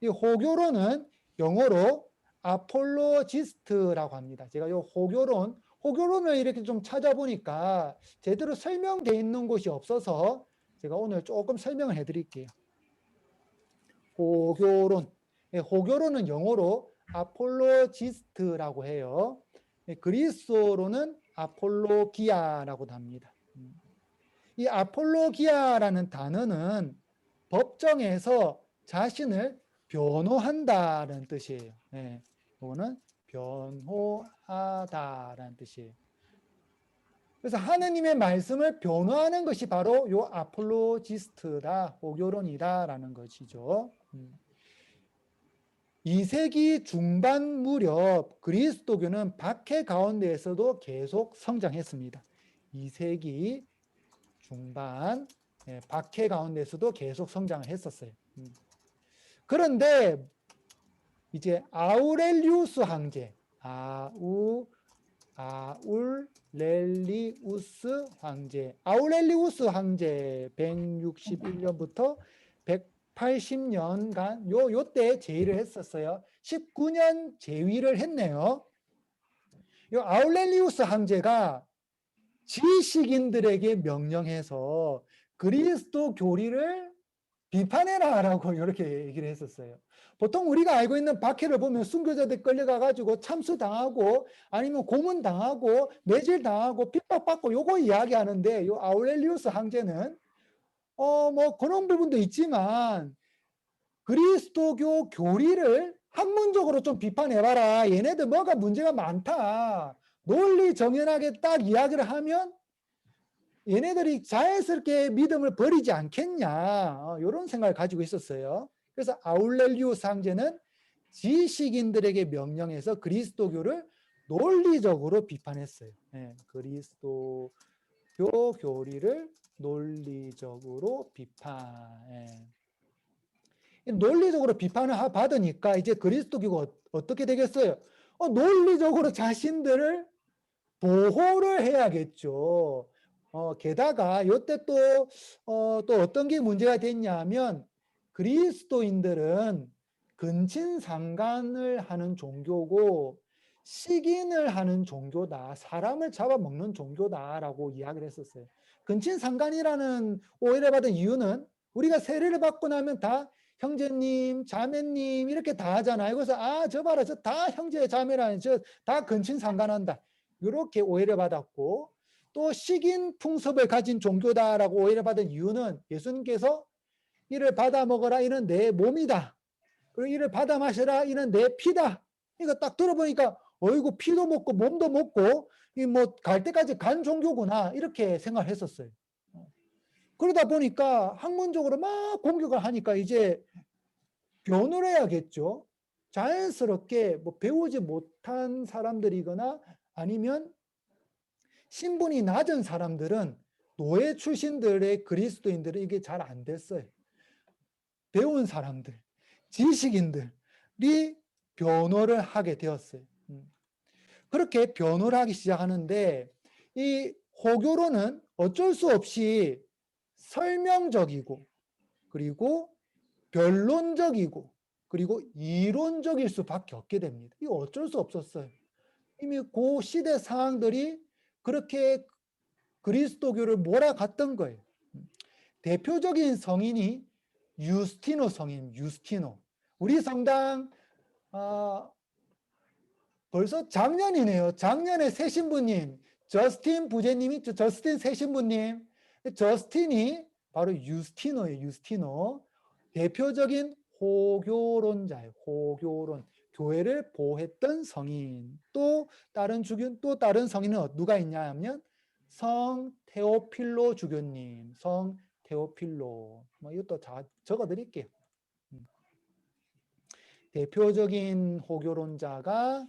이 호교론은 영어로 아폴로지스트라고 합니다. 제가 이 호교론을 이렇게 좀 찾아보니까 제대로 설명되어 있는 곳이 없어서 제가 오늘 조금 설명을 해드릴게요. 호교론. 예, 호교론은 영어로 아폴로지스트라고 해요. 예, 그리스어로는 아폴로기아라고도 합니다. 이 아폴로기아라는 단어는 법정에서 자신을 변호한다는 뜻이에요. 예, 이거는 변호하다라는 뜻이에요. 그래서 하느님의 말씀을 변호하는 것이 바로 요 아폴로지스트다, 호교론이다라는 것이죠. 2세기 중반 무렵 그리스도교는 박해 가운데에서도 계속 성장했습니다. 2세기 중반 박해 가운데서도 계속 성장을 했었어요. 그런데 이제 아우렐리우스 황제, 아울렐리우스 황제 161년부터 180년간 요때 제위를 했었어요. 19년 제위를 했네요. 요 아울렐리우스 황제가 지식인들에게 명령해서 그리스도 교리를 비판해라라고 이렇게 얘기를 했었어요. 보통 우리가 알고 있는 박해를 보면 순교자들 끌려가가지고 참수당하고 아니면 고문당하고 매질당하고 핍박받고 요거 이야기하는데 요 아울렐리우스 황제는 뭐 그런 부분도 있지만 그리스도교 교리를 학문적으로 좀 비판해봐라. 얘네들 뭐가 문제가 많다. 논리 정연하게 딱 이야기를 하면 얘네들이 자연스럽게 믿음을 버리지 않겠냐. 이런 생각을 가지고 있었어요. 그래서 아울렐리우스 황제는 지식인들에게 명령해서 그리스도교를 논리적으로 비판했어요. 네, 그리스도교 교리를 논리적으로 비판. 논리적으로 비판을 받으니까 이제 그리스도교가 어떻게 되겠어요? 논리적으로 자신들을 보호를 해야겠죠. 게다가 이때 또 어떤 게 문제가 됐냐면 그리스도인들은 근친상간을 하는 종교고 식인을 하는 종교다. 사람을 잡아먹는 종교다라고 이야기를 했었어요. 근친상간이라는 오해를 받은 이유는 우리가 세례를 받고 나면 다 형제님, 자매님 이렇게 다 하잖아요. 그래서 저 봐라, 저 다 형제, 자매라는 저 다 근친상간한다. 이렇게 오해를 받았고 또 식인 풍습을 가진 종교다라고 오해를 받은 이유는 예수님께서 이를 받아 먹어라, 이는 내 몸이다. 그리고 이를 받아 마셔라, 이는 내 피다. 이거 딱 들어보니까 어이구, 피도 먹고 몸도 먹고 이 뭐 갈 때까지 간 종교구나 이렇게 생각을 했었어요. 그러다 보니까 학문적으로 막 공격을 하니까 이제 변호를 해야겠죠. 자연스럽게 뭐 배우지 못한 사람들이거나 아니면 신분이 낮은 사람들은 노예 출신들의 그리스도인들은 이게 잘 안 됐어요. 배운 사람들, 지식인들이 변호를 하게 되었어요. 그렇게 변호를 하기 시작하는데 이 호교론은 어쩔 수 없이 설명적이고 그리고 변론적이고 그리고 이론적일 수밖에 없게 됩니다. 이거 어쩔 수 없었어요. 이미 그 시대 상황들이 그렇게 그리스도교를 몰아갔던 거예요. 대표적인 성인이 유스티노 성인, 유스티노. 우리 성당 벌써 작년이네요. 작년에 새 신부님, 저스틴 부제님이 저스틴 새 신부님. 저스틴이 바로 유스티노예요. 유스티노. 대표적인 호교론자예요. 호교론. 교회를 보호했던 성인. 또 다른 성인은 누가 있냐 하면 성 테오필로 주교님. 성 테오필로. 이것도 다 적어 드릴게요. 대표적인 호교론자가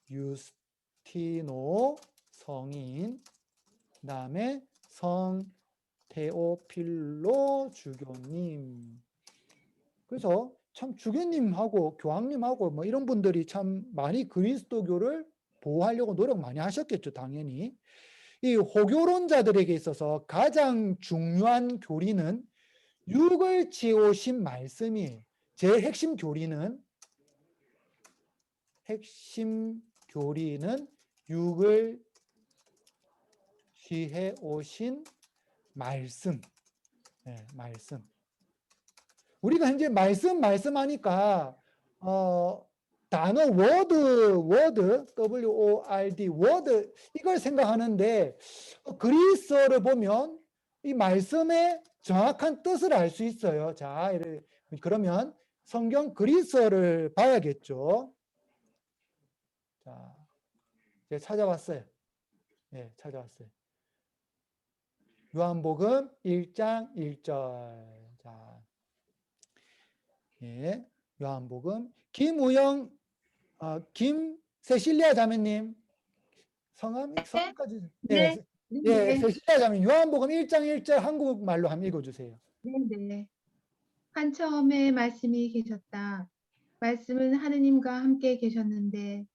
유스티노 성인, 그다음에 성 테오필로 주교님. 그래서 참 주교님하고 교황님하고 이런 분들이 참 많이 그리스도교를 보호하려고 노력 많이 하셨겠죠, 당연히. 이 호교론자들에게 있어서 가장 중요한 교리는 육을 지오신 말씀이에요. 제일 핵심 교리는 육을 취해 오신 말씀. 네, 말씀. 우리가 현재 말씀하니까 단어 word word 이걸 생각하는데 그리스어를 보면 이 말씀의 정확한 뜻을 알 수 있어요. 자, 그러면 성경 그리스어를 봐야겠죠. 자, 제가 찾아왔어요. 네, 찾아왔어요. 요한복음 1장 1절. 자, 예, 요한복음 김우영, 김세실리아 자매님 성함까지. 네, 네, 세실리아 자매 요한복음 1장 1절 한국말로 한번 읽어주세요. 네. 한 처음에 말씀이 계셨다. 말씀은 하느님과 함께 계셨는데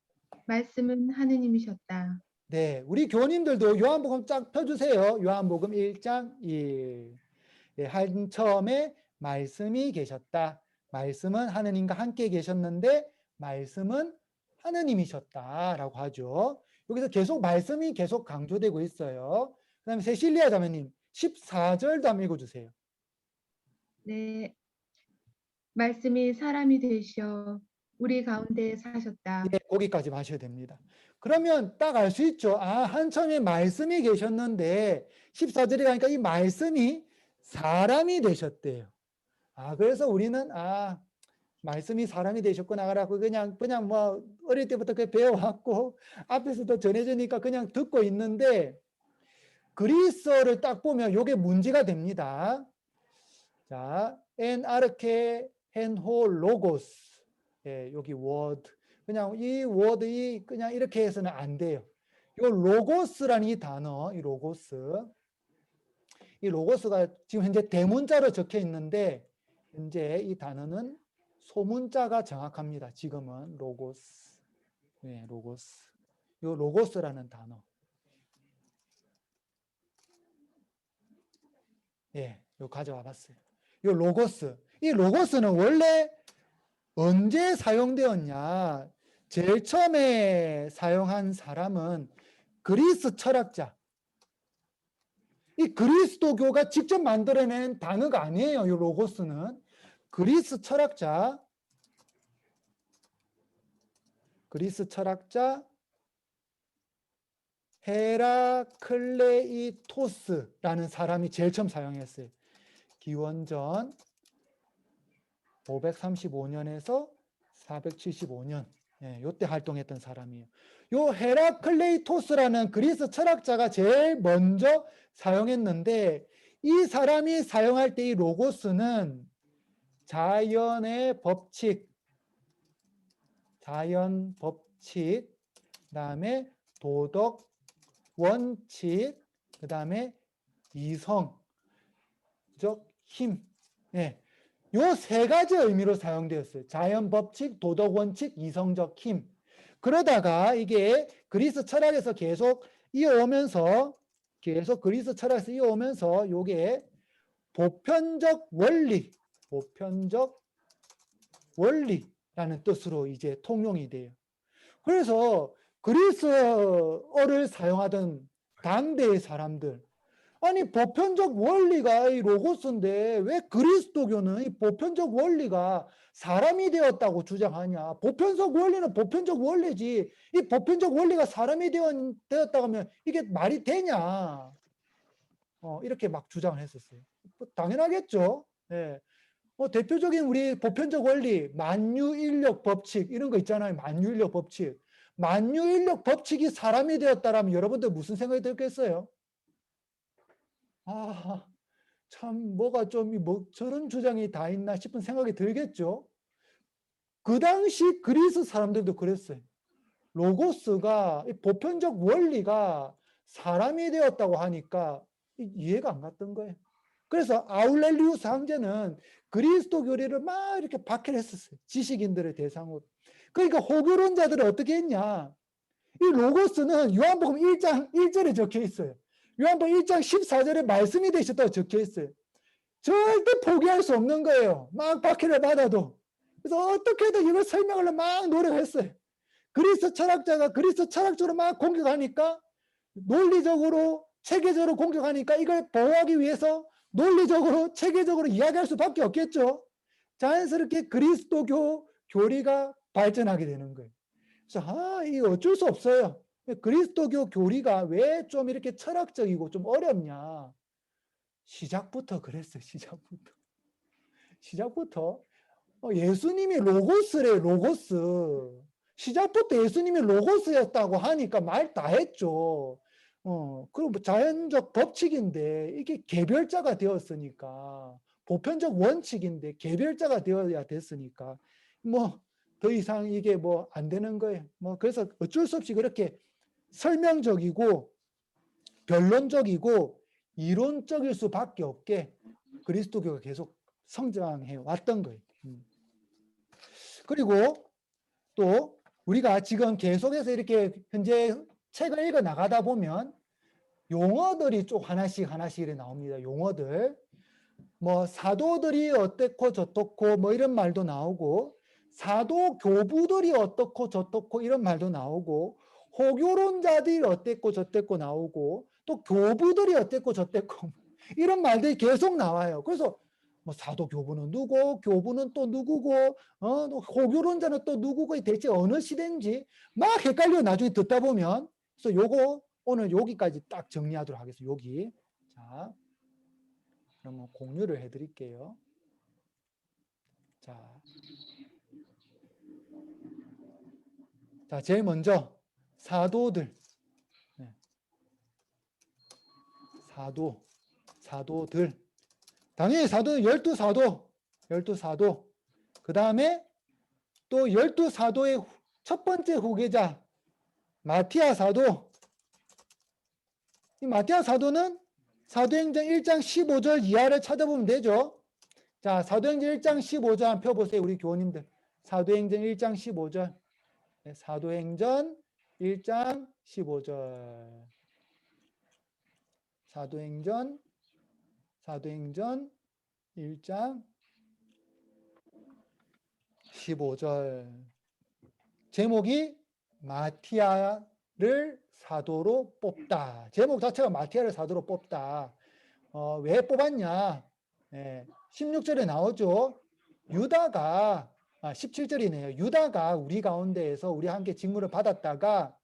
말씀은 하느님이셨다. 네, 우리 교우님들도 요한복음 쫙 펴주세요. 요한복음 1장 1. 네, 한 처음에 말씀이 계셨다. 말씀은 하느님과 함께 계셨는데 말씀은 하느님이셨다라고 하죠. 여기서 계속 말씀이 계속 강조되고 있어요. 그 다음에 세실리아 자매님 14절도 한번 읽어주세요. 네. 말씀이 사람이 되셔 우리 가운데 사셨다. 네, 거기까지 마셔야 됩니다. 그러면 딱 알 수 있죠. 한 처음에 말씀이 계셨는데 14절에 가니까 이 말씀이 사람이 되셨대요. 그래서 우리는 말씀이 사람이 되셨구나라고 그냥 어릴 때부터 배워왔고 앞에서도 전해주니까 그냥 듣고 있는데 그리스어를 딱 보면 이게 문제가 됩니다. 자, 엔 아르케 헨호 로고스. 예, 여기 word. 그냥 이 word 그냥 이렇게 해서는 안 돼요. 이 로고스라는 이 단어, 이 로고스가 지금 현재 대문자로 적혀 있는데 현재 이 단어는 소문자가 정확합니다. 지금은 로고스. 네, 로고스. 이 로고스라는 단어. 예, 요 가져와 봤어요. 이 로고스. 이 로고스는 원래 언제 사용되었냐? 제일 처음에 사용한 사람은 그리스 철학자. 이 그리스도교가 직접 만들어낸 단어가 아니에요. 이 로고스는. 그리스 철학자 헤라클레이토스라는 사람이 제일 처음 사용했어요. 기원전 535년에서 475년. 예, 요때 활동했던 사람이에요. 요 헤라클레이토스라는 그리스 철학자가 제일 먼저 사용했는데 이 사람이 사용할 때 이 로고스는 자연 법칙, 그다음에 도덕 원칙, 그다음에 이성적 힘. 예. 요 세 가지 의미로 사용되었어요. 자연 법칙, 도덕 원칙, 이성적 힘. 그러다가 이게 그리스 철학에서 계속 그리스 철학에서 이어오면서 요게 보편적 원리, 보편적 원리라는 뜻으로 이제 통용이 돼요. 그래서 그리스어를 사용하던 당대의 사람들, 아니 보편적 원리가 이 로고스인데 왜 그리스도교는 이 보편적 원리가 사람이 되었다고 주장하냐? 보편적 원리는 보편적 원리지. 이 보편적 원리가 사람이 되었다고 하면 이게 말이 되냐? 이렇게 막 주장을 했었어요. 뭐 당연하겠죠. 예. 대표적인 우리 보편적 원리, 만유인력 법칙 이런 거 있잖아요. 만유인력 법칙. 만유인력 법칙이 사람이 되었다라면 여러분들 무슨 생각이 들겠어요? 아, 참 뭐가 좀 뭐 저런 주장이 다 있나 싶은 생각이 들겠죠. 그 당시 그리스 사람들도 그랬어요. 로고스가 이 보편적 원리가 사람이 되었다고 하니까 이해가 안 갔던 거예요. 그래서 아울렐리우스 황제는 그리스도 교리를 막 이렇게 박해를 했었어요. 지식인들의 대상으로. 그러니까 호교론자들은 어떻게 했냐? 이 로고스는 요한복음 1장 1절에 적혀 있어요. 요한복음 1장 14절에 말씀이 되셨다고 적혀 있어요. 절대 포기할 수 없는 거예요. 막 박해를 받아도. 그래서 어떻게든 이걸 설명을 막 노력했어요. 그리스 철학자가 그리스 철학적으로 막 공격하니까 논리적으로 체계적으로 공격하니까 이걸 보호하기 위해서 논리적으로 체계적으로 이야기할 수밖에 없겠죠. 자연스럽게 그리스도교 교리가 발전하게 되는 거예요. 그래서 이게 어쩔 수 없어요. 그리스도교 교리가 왜 좀 이렇게 철학적이고 좀 어렵냐. 시작부터 그랬어요. 시작부터 예수님이 로고스래. 로고스. 시작부터 예수님이 로고스였다고 하니까 말 다 했죠. 그리고 뭐 자연적 법칙인데 이게 개별자가 되었으니까 보편적 원칙인데 개별자가 되어야 됐으니까 뭐 더 이상 이게 뭐 안 되는 거예요. 뭐 그래서 어쩔 수 없이 그렇게 설명적이고 변론적이고 이론적일 수밖에 없게 그리스도교가 계속 성장해 왔던 거예요. 그리고 또 우리가 지금 계속해서 이렇게 현재 책을 읽어 나가다 보면 용어들이 쭉 하나씩 이렇게 나옵니다. 용어들. 뭐 사도들이 어떻고 저떻고 뭐 이런 말도 나오고 사도 교부들이 어떻고 저떻고 이런 말도 나오고 호교론자들이 어땠고 저땠고 나오고 또 교부들이 어땠고 저땠고 이런 말들이 계속 나와요. 그래서 뭐 사도 교부는 누구, 교부는 또 누구고, 호교론자는 또 누구고 대체 어느 시대인지 막 헷갈려 나중에 듣다 보면. 그래서 요거 오늘 여기까지 딱 정리하도록 하겠습니다. 여기. 자, 그러면 공유를 해드릴게요. 자, 제일 먼저 사도들. 네. 사도들. 당연히 사도는 12사도. 그 다음에 또 12사도의 첫 번째 후계자 마티아 사도. 이 마티아 사도는 사도행전 1장 15절 이하를 찾아보면 되죠. 자, 사도행전 1장 15절 한번 펴보세요. 우리 교우님들. 사도행전 1장 15절. 네, 사도행전 1장 15절. 사도행전 1장 15절. 제목이 마티아를 사도로 뽑다. 제목 자체가 마티아를 사도로 뽑다. 왜 뽑았냐? 16절에 나오죠. 유다가 17절이네요. 유다가 우리 가운데에서 우리 함께 직무를 받았다가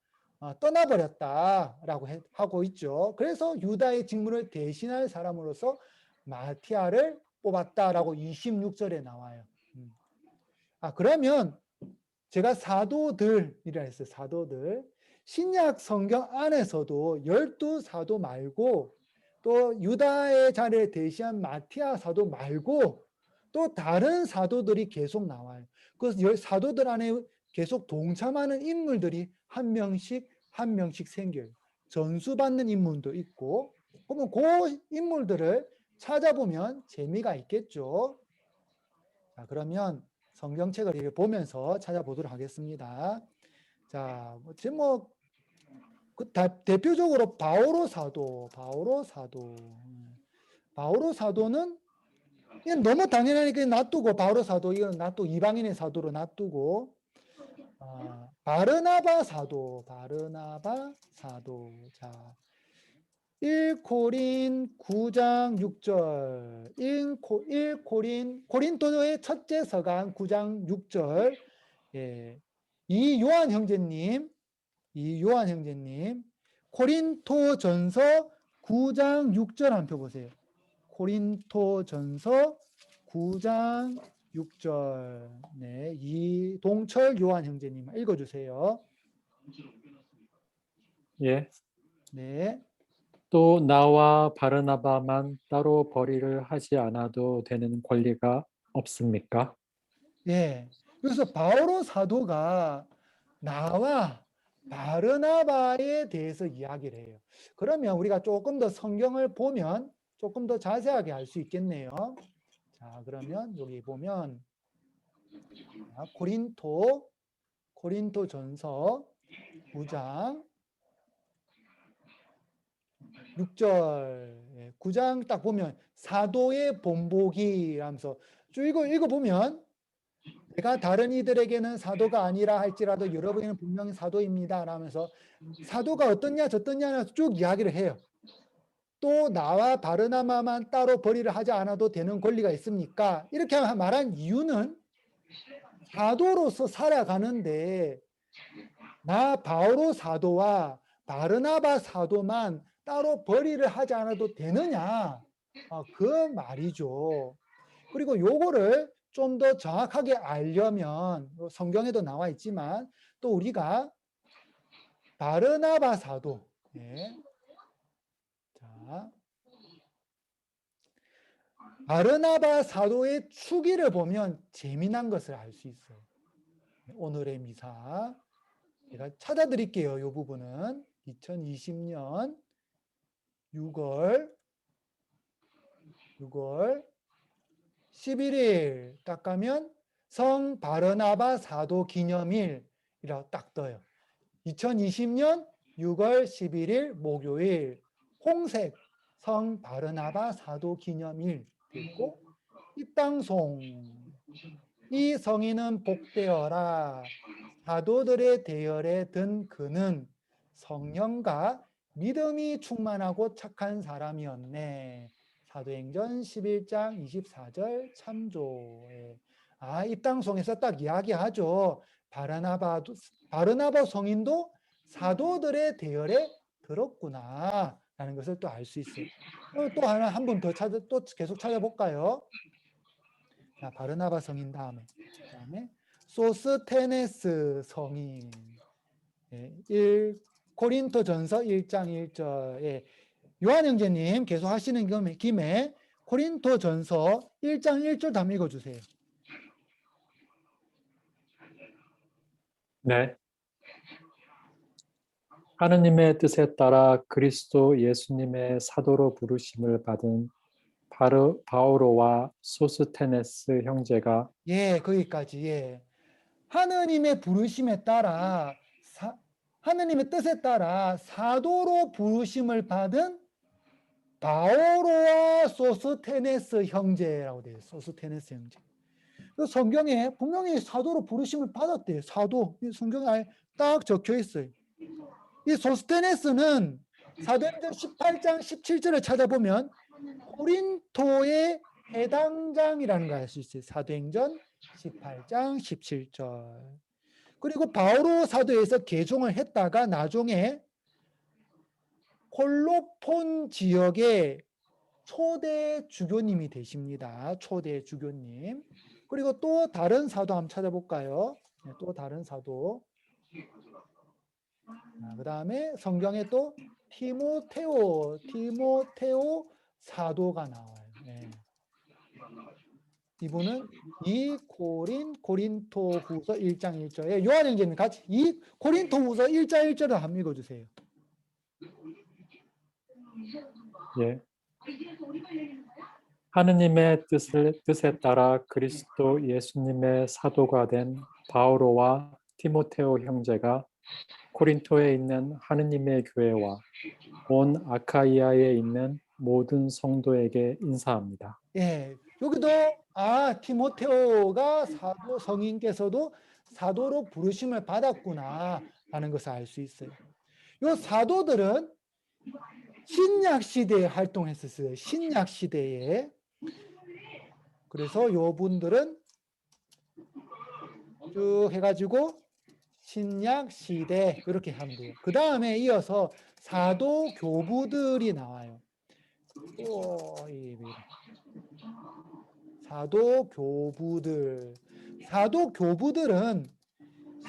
떠나버렸다라고 하고 있죠. 그래서 유다의 직무를 대신할 사람으로서 마티아를 뽑았다라고 26절에 나와요. 그러면 제가 사도들이라 했어요. 사도들. 신약 성경 안에서도 12사도 말고 또 유다의 자리를 대신한 마티아 사도 말고 또 다른 사도들이 계속 나와요. 그래서 사도들 안에 계속 동참하는 인물들이 한 명씩 생겨요. 전수받는 인물도 있고. 그러면 그 인물들을 찾아보면 재미가 있겠죠. 자, 그러면 성경책을 이렇게 보면서 찾아보도록 하겠습니다. 자, 대표적으로 바오로 사도. 바오로 사도는 이건 너무 당연하니까 놔두고 바오로 사도 이건 놔두고 이방인의 사도로 놔두고 바르나바 사도 자 1코린 9장 6절 1코린 고린도의 첫째 서간 9장 6절 예. 이요한 형제님 고린토전서 9장 6절 한 표 보세요. 고린토전서 9장 6절 네, 이동철 요한 형제님 읽어주세요. 예. 네. 또 나와 바르나바만 따로 벌이를 하지 않아도 되는 권리가 없습니까? 예. 그래서 바오로 사도가 나와 바르나바에 대해서 이야기를 해요. 그러면 우리가 조금 더 성경을 보면 조금 더 자세하게 알 수 있겠네요. 자, 그러면 여기 보면 고린토전서 9장 6절 9장 딱 보면 사도의 본보기 하면서 쭉 읽어보면 내가 다른 이들에게는 사도가 아니라 할지라도 여러분에게는 분명히 사도입니다 라면서 사도가 어떻냐 저떻냐 쭉 이야기를 해요. 또 나와 바르나바만 따로 벌이를 하지 않아도 되는 권리가 있습니까? 이렇게 말한 이유는 사도로서 살아가는데 나 바오로 사도와 바르나바 사도만 따로 벌이를 하지 않아도 되느냐? 그 말이죠. 그리고 요거를 좀 더 정확하게 알려면 성경에도 나와 있지만 또 우리가 바르나바 사도 자, 바르나바 사도의 추기를 보면 재미난 것을 알 수 있어요. 오늘의 미사 제가 찾아드릴게요. 이 부분은 2020년 6월 11일 딱 가면 성 바르나바 사도 기념일이라고 딱 떠요. 2020년 6월 11일 목요일 홍색 성 바르나바 사도 기념일 있고 입당송 이 성인은 복되어라 사도들의 대열에 든 그는 성령과 믿음이 충만하고 착한 사람이었네. 사도행전 11장 24절 참조에 입당송에서 딱 이야기하죠. 바르나바 성인도 사도들의 대열에 들었구나 라는 것을 또 알 수 있어요. 또 하나 한 번 더 또 계속 찾아볼까요? 자, 바르나바 성인 다음에 소스테네스 성인 고린토전서 1장 1절에 요한 형제님 계속 하시는 김에 고린토전서 1장 1절 다 읽어주세요. 네. 하느님의 뜻에 따라 그리스도 예수님의 사도로 부르심을 받은 바오로와 소스테네스 형제가 거기까지 하느님의 부르심에 따라 하느님의 뜻에 따라 사도로 부르심을 받은 바오로와 소스테네스 형제라고 돼요. 소스테네스 형제. 성경에 분명히 사도로 부르심을 받았대요. 사도. 성경에 아예 딱 적혀 있어요. 이 소스테네스는 사도행전 18장 17절을 찾아보면 고린토의 해당장이라는 걸 알 수 있어요. 사도행전 18장 17절. 그리고 바오로 사도에서 개종을 했다가 나중에 콜로폰 지역의 초대 주교님이 되십니다. 초대 주교님. 그리고 또 다른 사도 한번 찾아볼까요? 또 다른 사도. 그 다음에 성경에 또 티모테오 사도가 나와요. 이분은 고린토후서 1장 1절에 요한형제님 같이 고린토후서 1장 1절을 한번 읽어주세요. 예. 하느님의 뜻에 따라 그리스도 예수님의 사도가 된 바오로와 티모테오 형제가 고린토에 있는 하느님의 교회와 온 아카이아에 있는 모든 성도에게 인사합니다. 예, 여기도 티모테오가 사도 성인께서도 사도로 부르심을 받았구나 하는 것을 알 수 있어요. 이 사도들은 신약 시대에 활동했었어요. 신약 시대에. 그래서 요 분들은 쭉 해가지고 신약 시대 이렇게 하면 돼요. 그 다음에 이어서 사도 교부들이 나와요. 사도 교부들은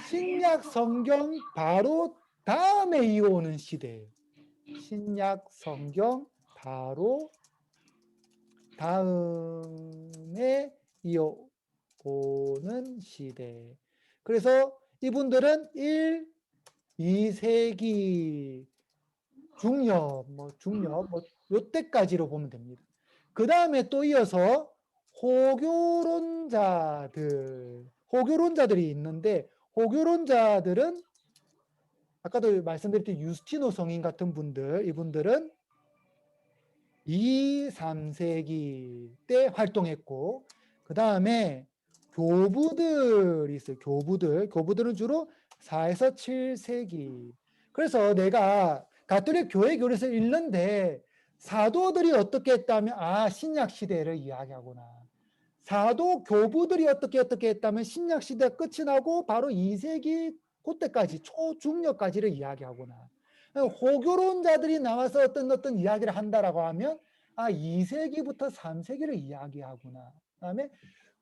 신약 성경 바로 다음에 이어오는 시대예요. 신약 성경 바로 다음에 이어오는 시대. 그래서 이분들은 1, 2세기 중엽, 요때까지로 보면 됩니다. 그 다음에 또 이어서 호교론자들이 있는데, 호교론자들은 아까도 말씀드렸듯이 유스티노 성인 같은 분들, 이분들은 2, 3세기 때 활동했고, 그 다음에 교부들이 있어요. 교부들은 주로 4에서 7세기. 그래서 내가 가톨릭 교회 교리에서 읽는데 사도들이 어떻게 했다면 신약 시대를 이야기하구나. 사도 교부들이 어떻게 했다면 신약 시대 끝이 나고 바로 2세기 그때까지 초중력까지를 이야기하구나. 호교론자들이 나와서 어떤 이야기를 한다라고 하면 2세기부터 3세기를 이야기하구나. 그다음에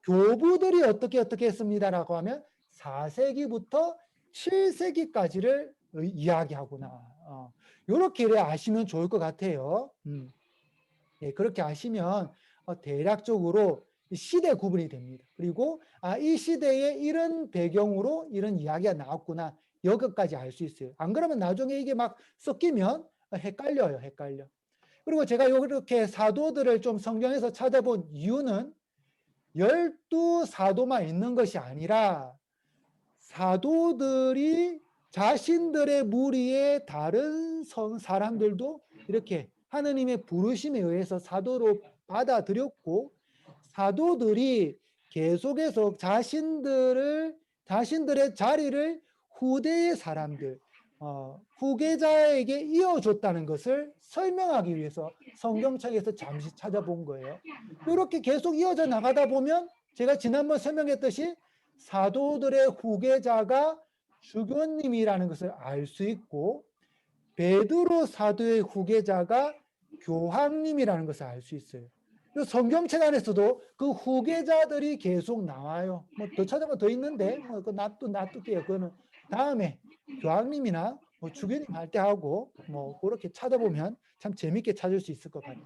교부들이 어떻게 했습니다라고 하면 4세기부터 7세기까지를 이야기하구나. 이렇게 아시면 좋을 것 같아요. 예, 그렇게 아시면 대략적으로 시대 구분이 됩니다. 그리고 이 시대에 이런 배경으로 이런 이야기가 나왔구나. 여기까지 알 수 있어요. 안 그러면 나중에 이게 막 섞이면 헷갈려요. 그리고 제가 이렇게 사도들을 좀 성경에서 찾아본 이유는 12사도만 있는 것이 아니라 사도들이 자신들의 무리의 다른 사람들도 이렇게 하느님의 부르심에 의해서 사도로 받아들였고, 사도들이 계속해서 자신들의 자리를 후대의 사람들, 후계자에게 이어줬다는 것을 설명하기 위해서 성경책에서 잠시 찾아본 거예요. 이렇게 계속 이어져 나가다 보면 제가 지난번 설명했듯이 사도들의 후계자가 주교님이라는 것을 알 수 있고, 베드로 사도의 후계자가 교황님이라는 것을 알 수 있어요. 성경책 안에서도 그 후계자들이 계속 나와요. 더 찾아보면 더 있는데 놔둘게요. 그거는 다음에 교황님이나 주교님 할 때 하고 그렇게 찾아보면 참 재밌게 찾을 수 있을 것 같아요.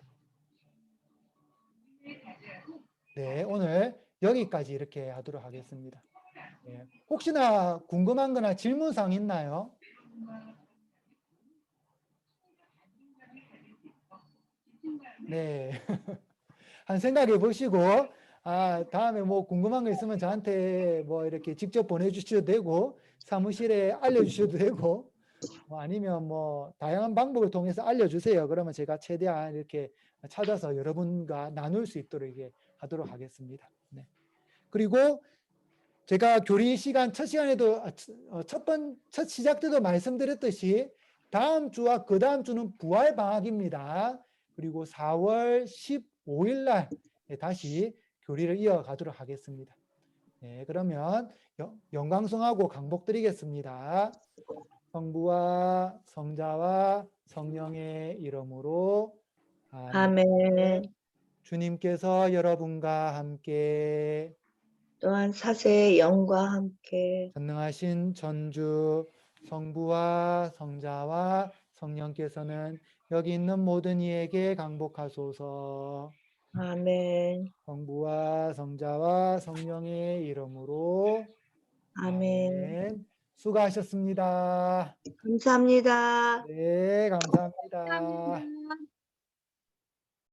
네, 오늘 여기까지 이렇게 하도록 하겠습니다. 네, 혹시나 궁금한 거나 질문사항 있나요? 네. 한 생각해 보시고, 다음에 궁금한 거 있으면 저한테 이렇게 직접 보내주셔도 되고, 사무실에 알려주셔도 되고, 아니면 다양한 방법을 통해서 알려주세요. 그러면 제가 최대한 이렇게 찾아서 여러분과 나눌 수 있도록 이렇게 하도록 하겠습니다. 네. 그리고 제가 교리 시간 첫 시간에도 첫 시작 때도 말씀드렸듯이 다음 주와 그 다음 주는 부활 방학입니다. 그리고 4월 15일 날 다시 교리를 이어가도록 하겠습니다. 네, 그러면 영광성하고 강복드리겠습니다. 성부와 성자와 성령의 이름으로 아멘. 주님께서 여러분과 함께 또한 사세의 영과 함께 전능하신 전주 성부와 성자와 성령께서는 여기 있는 모든 이에게 강복하소서. 아멘. 성부와 성자와 성령의 이름으로 아멘. 아멘. 수고하셨습니다. 감사합니다. 네, 감사합니다. 감사합니다.